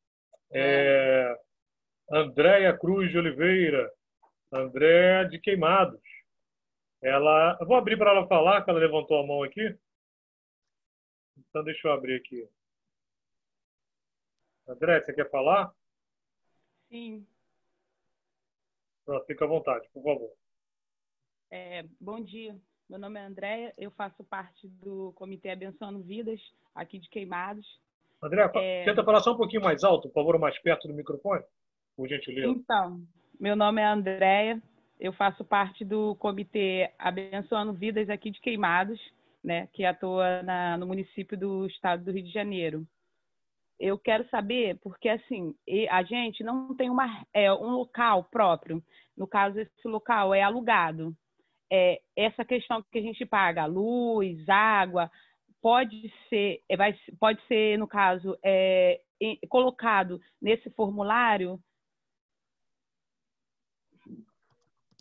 Andréia Cruz de Oliveira, André de Queimados. Eu vou abrir para ela falar, que ela levantou a mão aqui. Então, deixa eu abrir aqui. André, você quer falar? Sim. Pronto, fica à vontade, por favor. Bom dia. Meu nome é Andréia, eu faço parte do Comitê Abençoando Vidas, aqui de Queimados. André, tenta falar só um pouquinho mais alto, por favor, mais perto do microfone, por gentileza. Então, meu nome é Andréia, eu faço parte do Comitê Abençoando Vidas aqui de Queimados, né, que atua no município do estado do Rio de Janeiro. Eu quero saber, porque assim, a gente não tem um local próprio, no caso esse local é alugado. Essa questão que a gente paga, luz, água, pode ser, no caso, colocado nesse formulário?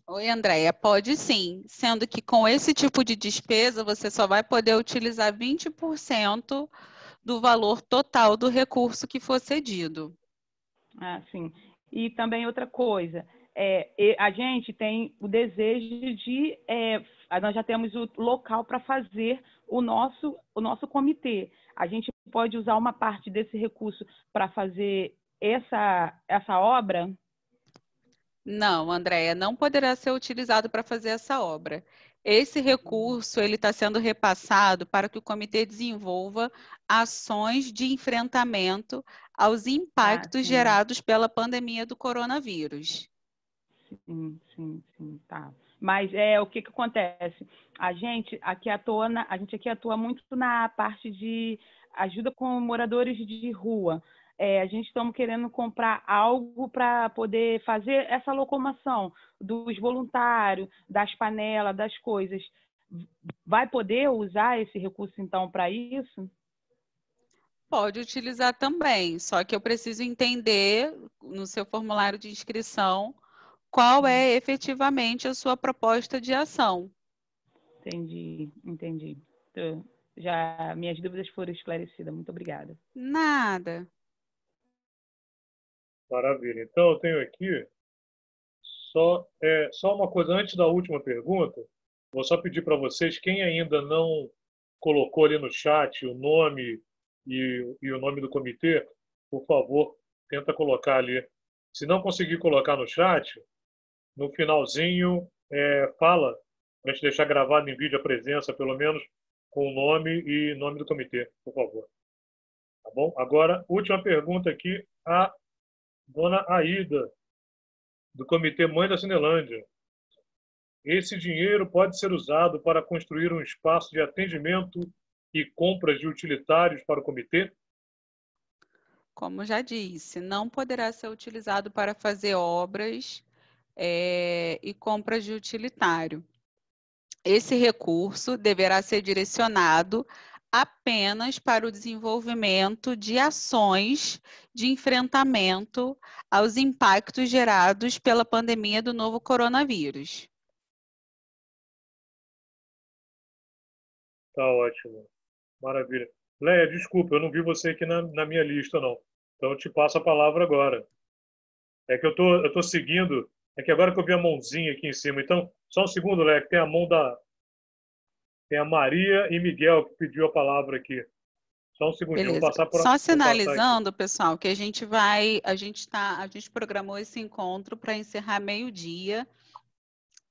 Oi, Andréia, pode sim, sendo que com esse tipo de despesa você só vai poder utilizar 20% do valor total do recurso que for cedido. Ah, sim. E também outra coisa, a gente tem o desejo de... nós já temos o local para fazer o nosso comitê. A gente pode usar uma parte desse recurso para fazer essa obra? Não, Andréia, não poderá ser utilizado para fazer essa obra. Esse recurso ele está sendo repassado para que o comitê desenvolva ações de enfrentamento aos impactos gerados pela pandemia do coronavírus. Sim, tá. Mas o que acontece? A gente aqui atua muito na parte de ajuda com moradores de rua. A gente estamos querendo comprar algo para poder fazer essa locomoção dos voluntários, das panelas, das coisas. Vai poder usar esse recurso, então, para isso? Pode utilizar também, só que eu preciso entender no seu formulário de inscrição qual é efetivamente a sua proposta de ação. Entendi. Então, minhas dúvidas foram esclarecidas. Muito obrigada. Nada. Maravilha. Então, eu tenho aqui só uma coisa antes da última pergunta. Vou só pedir para vocês, quem ainda não colocou ali no chat o nome e o nome do comitê, por favor, tenta colocar ali. Se não conseguir colocar no chat, no finalzinho, fala, para a gente deixar gravado em vídeo a presença, pelo menos, com o nome e nome do comitê, por favor. Tá bom? Agora, última pergunta aqui, a dona Aida, do Comitê Mãe da Cinelândia. Esse dinheiro pode ser usado para construir um espaço de atendimento e compras de utilitários para o comitê? Como já disse, não poderá ser utilizado para fazer obras e compras de utilitário. Esse recurso deverá ser direcionado apenas para o desenvolvimento de ações de enfrentamento aos impactos gerados pela pandemia do novo coronavírus. Tá ótimo. Maravilha. Leia, desculpa, eu não vi você aqui na minha lista, não. Então, eu te passo a palavra agora. É que eu tô seguindo, é que agora que eu vi a mãozinha aqui em cima. Então, só um segundo, Leia, que tem a mão tem a Maria e Miguel que pediu a palavra aqui. Só um segundinho, Beleza. vou passar por Só sinalizando, pessoal, que a gente programou esse encontro para encerrar meio-dia.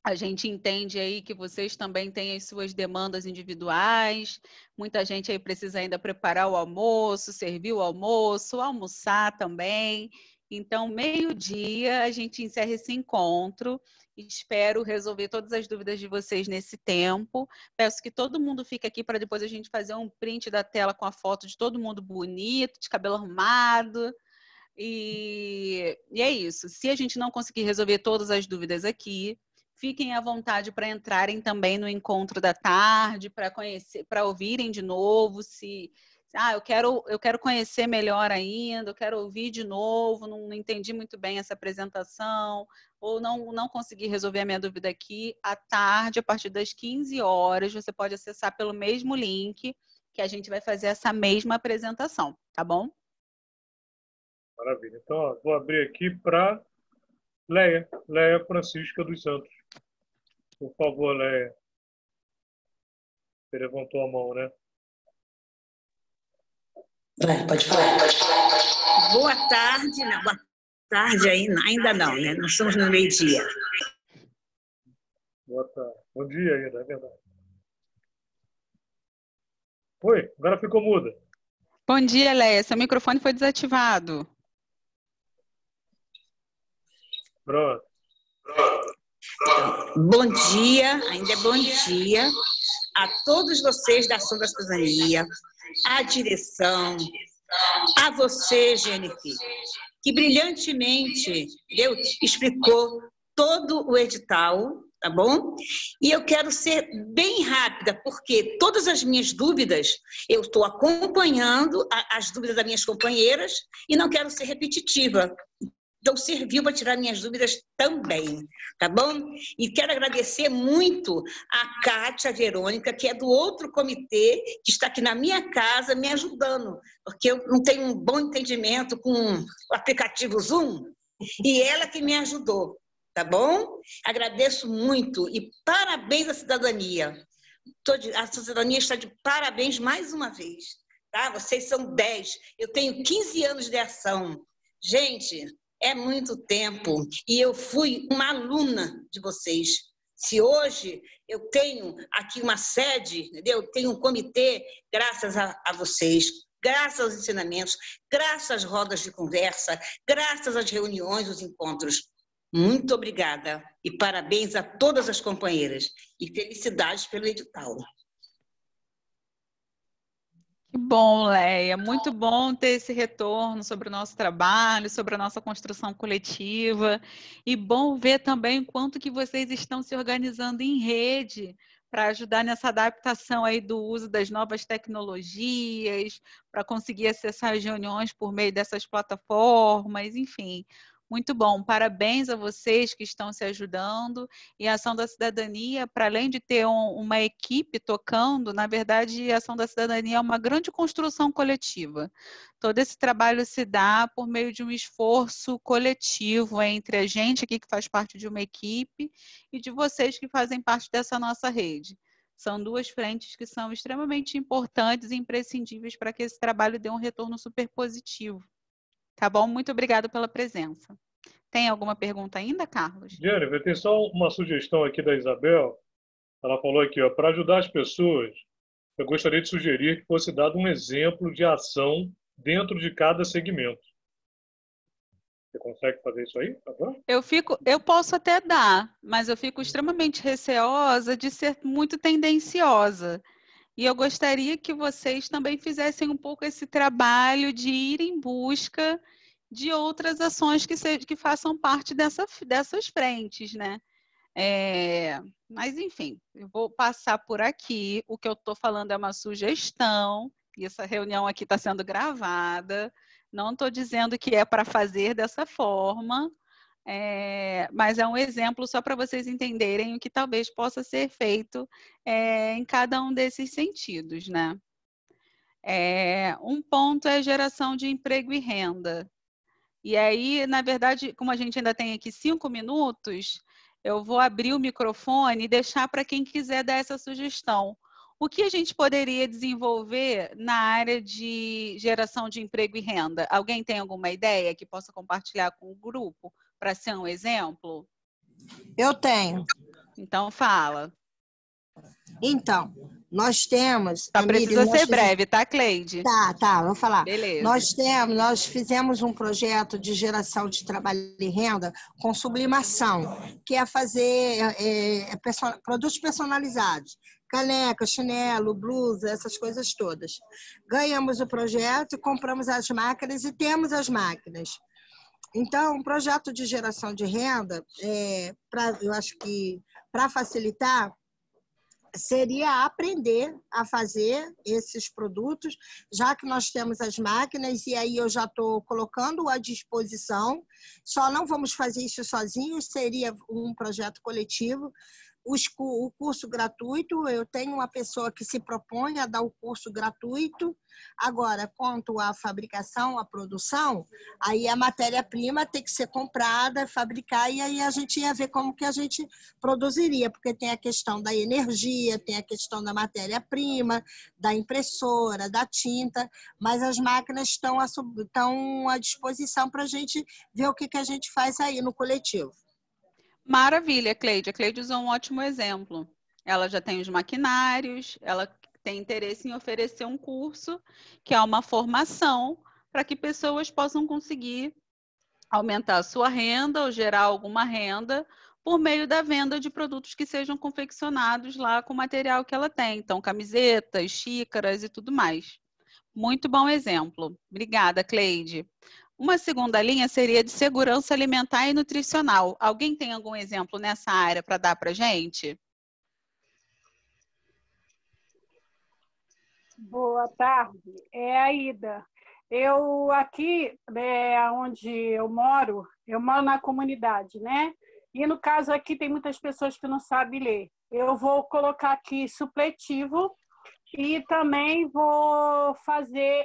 A gente entende aí que vocês também têm as suas demandas individuais, muita gente aí precisa ainda preparar o almoço, servir o almoço, almoçar também. Então, meio-dia, a gente encerra esse encontro. Espero resolver todas as dúvidas de vocês nesse tempo. Peço que todo mundo fique aqui para depois a gente fazer um print da tela com a foto de todo mundo bonito, de cabelo arrumado. E é isso. Se a gente não conseguir resolver todas as dúvidas aqui, fiquem à vontade para entrarem também no encontro da tarde, para conhecer, para ouvirem de novo, eu quero conhecer melhor ainda, eu quero ouvir de novo, não entendi muito bem essa apresentação, ou não consegui resolver a minha dúvida aqui. À tarde, a partir das 15 horas, você pode acessar pelo mesmo link que a gente vai fazer essa mesma apresentação, tá bom? Maravilha. Então, ó, vou abrir aqui para Leia Francisca dos Santos. Por favor, Leia. Você levantou a mão, né? Pode falar. Boa tarde. Não, boa tarde ainda não, né? Nós estamos no meio-dia. Boa tarde. Bom dia ainda, é verdade. Oi, agora ficou muda. Bom dia, Leia. Seu microfone foi desativado. Pronto. Bom dia, ainda é bom dia a todos vocês da Ação da Cidadania, à direção, a você, Jennifer, que brilhantemente explicou todo o edital, tá bom? E eu quero ser bem rápida, porque todas as minhas dúvidas, eu estou acompanhando as dúvidas das minhas companheiras e não quero ser repetitiva. Então, serviu para tirar minhas dúvidas também, tá bom? E quero agradecer muito a Kátia Verônica, que é do outro comitê, que está aqui na minha casa me ajudando, porque eu não tenho um bom entendimento com o aplicativo Zoom, e ela que me ajudou, tá bom? Agradeço muito e parabéns à cidadania. A cidadania está de parabéns mais uma vez, tá? Vocês são 10, eu tenho 15 anos de ação. Gente, é muito tempo e eu fui uma aluna de vocês. Se hoje eu tenho aqui uma sede, entendeu? Eu tenho um comitê, graças a vocês, graças aos ensinamentos, graças às rodas de conversa, graças às reuniões, os encontros. Muito obrigada e parabéns a todas as companheiras e felicidades pelo edital. Que bom, Leia. Muito bom ter esse retorno sobre o nosso trabalho, sobre a nossa construção coletiva. E bom ver também o quanto que vocês estão se organizando em rede para ajudar nessa adaptação aí do uso das novas tecnologias, para conseguir acessar as reuniões por meio dessas plataformas, enfim. Muito bom. Parabéns a vocês que estão se ajudando. E a Ação da Cidadania, para além de ter uma equipe tocando, na verdade, a Ação da Cidadania é uma grande construção coletiva. Todo esse trabalho se dá por meio de um esforço coletivo entre a gente aqui que faz parte de uma equipe e de vocês que fazem parte dessa nossa rede. São duas frentes que são extremamente importantes e imprescindíveis para que esse trabalho dê um retorno super positivo. Tá bom? Muito obrigada pela presença. Tem alguma pergunta ainda, Carlos? Jennifer, tem só uma sugestão aqui da Isabel. Ela falou aqui, ó, para ajudar as pessoas, eu gostaria de sugerir que fosse dado um exemplo de ação dentro de cada segmento. Você consegue fazer isso aí? Tá bom? Eu posso até dar, mas eu fico extremamente receosa de ser muito tendenciosa. E eu gostaria que vocês também fizessem um pouco esse trabalho de ir em busca de outras ações que façam parte dessas frentes, né? Mas, enfim, eu vou passar por aqui. O que eu estou falando é uma sugestão, e essa reunião aqui está sendo gravada. Não estou dizendo que é para fazer dessa forma, mas é um exemplo só para vocês entenderem o que talvez possa ser feito em cada um desses sentidos, né? Um ponto é geração de emprego e renda. E aí, na verdade, como a gente ainda tem aqui 5 minutos, eu vou abrir o microfone e deixar para quem quiser dar essa sugestão. O que a gente poderia desenvolver na área de geração de emprego e renda? Alguém tem alguma ideia que possa compartilhar com o grupo para ser um exemplo? Eu tenho. Então, fala. Então, nós temos... Só precisa ser breve, tá, Cleide? Tá, vou falar. Beleza. Nós fizemos um projeto de geração de trabalho e renda com sublimação, que é fazer produtos personalizados. Caneca, chinelo, blusa, essas coisas todas. Ganhamos o projeto, compramos as máquinas e temos as máquinas. Então, um projeto de geração de renda, eu acho que para facilitar, seria aprender a fazer esses produtos, já que nós temos as máquinas, e aí eu já estou colocando à disposição. Só não vamos fazer isso sozinhos, seria um projeto coletivo. O curso gratuito, eu tenho uma pessoa que se propõe a dar o curso gratuito. Agora, quanto à fabricação, à produção, aí a matéria-prima tem que ser comprada, fabricar, e aí a gente ia ver como que a gente produziria, porque tem a questão da energia, tem a questão da matéria-prima, da impressora, da tinta, mas as máquinas estão à disposição para a gente ver o que a gente faz aí no coletivo. Maravilha, Cleide. A Cleide usou um ótimo exemplo. Ela já tem os maquinários, ela tem interesse em oferecer um curso, que é uma formação, para que pessoas possam conseguir aumentar a sua renda ou gerar alguma renda por meio da venda de produtos que sejam confeccionados lá com o material que ela tem. Então, camisetas, xícaras e tudo mais. Muito bom exemplo. Obrigada, Cleide. Uma segunda linha seria de segurança alimentar e nutricional. Alguém tem algum exemplo nessa área para dar para a gente? Boa tarde, é a Ida. Eu aqui, onde eu moro na comunidade, né? E no caso aqui tem muitas pessoas que não sabem ler. Eu vou colocar aqui supletivo e também vou fazer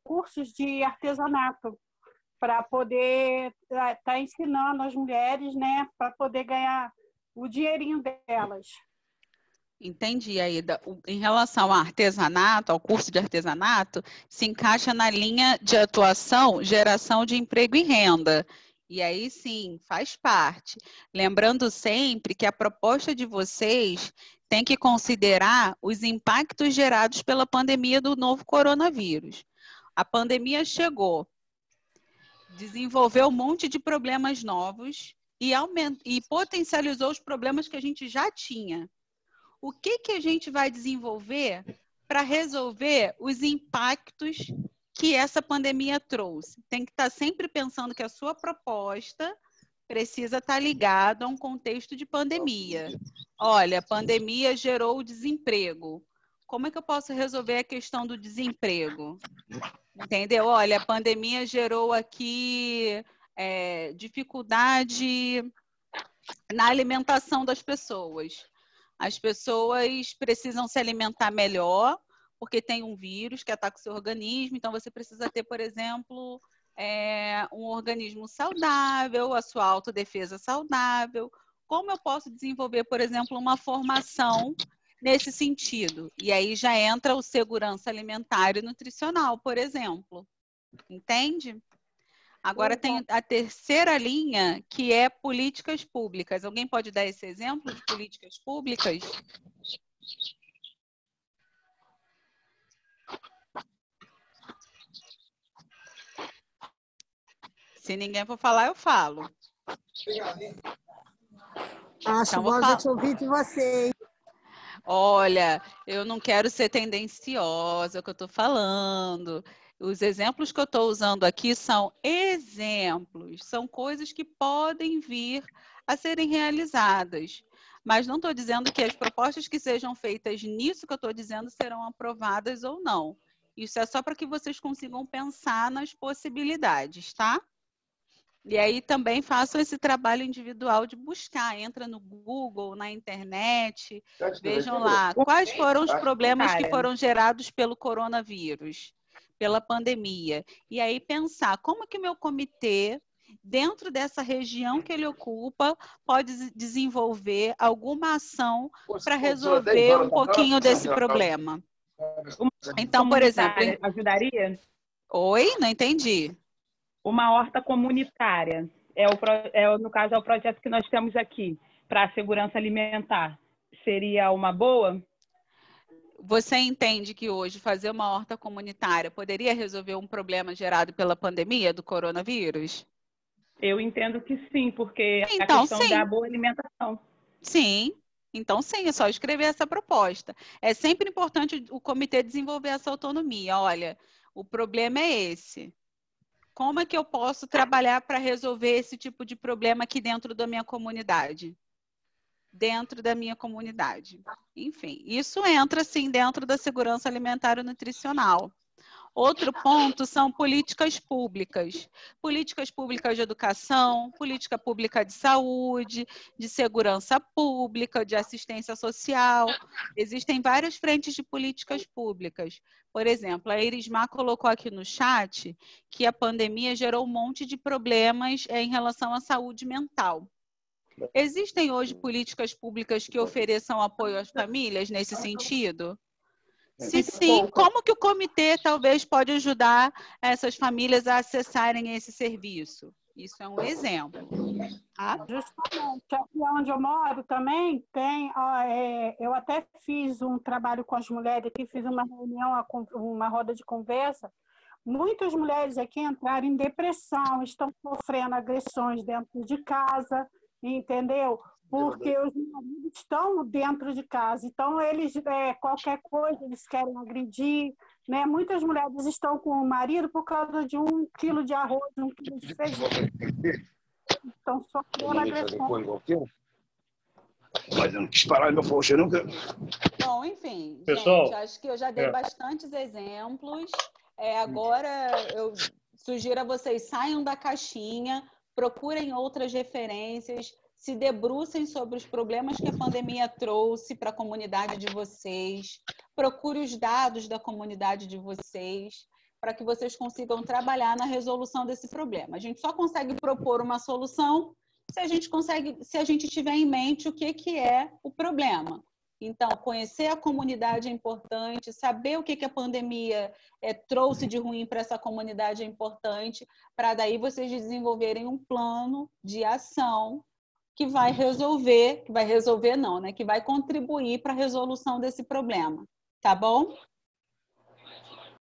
cursos de artesanato para poder estar ensinando as mulheres, né, para poder ganhar o dinheirinho delas. Entendi, Aida. Em relação ao artesanato, ao curso de artesanato, se encaixa na linha de atuação geração de emprego e renda. E aí sim, faz parte. Lembrando sempre que a proposta de vocês tem que considerar os impactos gerados pela pandemia do novo coronavírus. A pandemia chegou, desenvolveu um monte de problemas novos e potencializou os problemas que a gente já tinha. O que a gente vai desenvolver para resolver os impactos que essa pandemia trouxe? Tem que estar sempre pensando que a sua proposta precisa estar ligada a um contexto de pandemia. Olha, a pandemia gerou o desemprego. Como é que eu posso resolver a questão do desemprego? Entendeu? Olha, a pandemia gerou aqui dificuldade na alimentação das pessoas. As pessoas precisam se alimentar melhor, porque tem um vírus que ataca o seu organismo, então você precisa ter, por exemplo, um organismo saudável, a sua autodefesa saudável. Como eu posso desenvolver, por exemplo, uma formação nesse sentido? E aí já entra o segurança alimentar e nutricional, por exemplo. Entende? Agora tem a terceira linha, que é políticas públicas. Alguém pode dar esse exemplo de políticas públicas? Se ninguém for falar, eu falo. Acho então, bom a gente ouvir de vocês. Olha, eu não quero ser tendenciosa, é o que eu estou falando. Os exemplos que eu estou usando aqui são exemplos, são coisas que podem vir a serem realizadas. Mas não estou dizendo que as propostas que sejam feitas nisso que eu estou dizendo serão aprovadas ou não. Isso é só para que vocês consigam pensar nas possibilidades, tá? E aí também façam esse trabalho individual de buscar. Entra no Google, na internet, vejam lá quais foram os problemas que foram gerados pelo coronavírus, pela pandemia. E aí pensar como que o meu comitê, dentro dessa região que ele ocupa, pode desenvolver alguma ação para resolver um pouquinho desse problema. Então, por exemplo... Ajudaria? Oi? Não entendi. Uma horta comunitária. No caso, é o projeto que nós temos aqui para a segurança alimentar. Seria uma boa? Você entende que hoje fazer uma horta comunitária poderia resolver um problema gerado pela pandemia do coronavírus? Eu entendo que sim, porque então, a questão da boa alimentação. Sim. Então, sim, é só escrever essa proposta. É sempre importante o comitê desenvolver essa autonomia. Olha, o problema é esse. Como é que eu posso trabalhar para resolver esse tipo de problema aqui dentro da minha comunidade? Dentro da minha comunidade. Enfim, isso entra, sim, dentro da segurança alimentar e nutricional. Outro ponto são políticas públicas. Políticas públicas de educação, política pública de saúde, de segurança pública, de assistência social. Existem várias frentes de políticas públicas. Por exemplo, a Irismar colocou aqui no chat que a pandemia gerou um monte de problemas em relação à saúde mental. Existem hoje políticas públicas que ofereçam apoio às famílias nesse sentido? Se sim, como que o comitê talvez pode ajudar essas famílias a acessarem esse serviço? Isso é um exemplo. Tá? Justamente. Aqui onde eu moro também tem... eu até fiz um trabalho com as mulheres aqui, fiz uma reunião, uma roda de conversa. Muitas mulheres aqui entraram em depressão, estão sofrendo agressões dentro de casa, entendeu? Porque os maridos estão dentro de casa, então eles, qualquer coisa, eles querem agredir, né? Muitas mulheres estão com o marido por causa de 1 quilo de arroz, 1 quilo de feijão. Estão sofrendo agressão. Mas eu não quis parar, meu poxa, nunca. Bom, enfim, pessoal, gente, acho que eu já dei bastantes exemplos. Agora eu sugiro a vocês saiam da caixinha, procurem outras referências, se debrucem sobre os problemas que a pandemia trouxe para a comunidade de vocês, procure os dados da comunidade de vocês, para que vocês consigam trabalhar na resolução desse problema. A gente só consegue propor uma solução se a gente tiver em mente o que é o problema. Então, conhecer a comunidade é importante, saber o que a pandemia trouxe de ruim para essa comunidade é importante, para daí vocês desenvolverem um plano de ação que vai resolver, que vai contribuir para a resolução desse problema. Tá bom?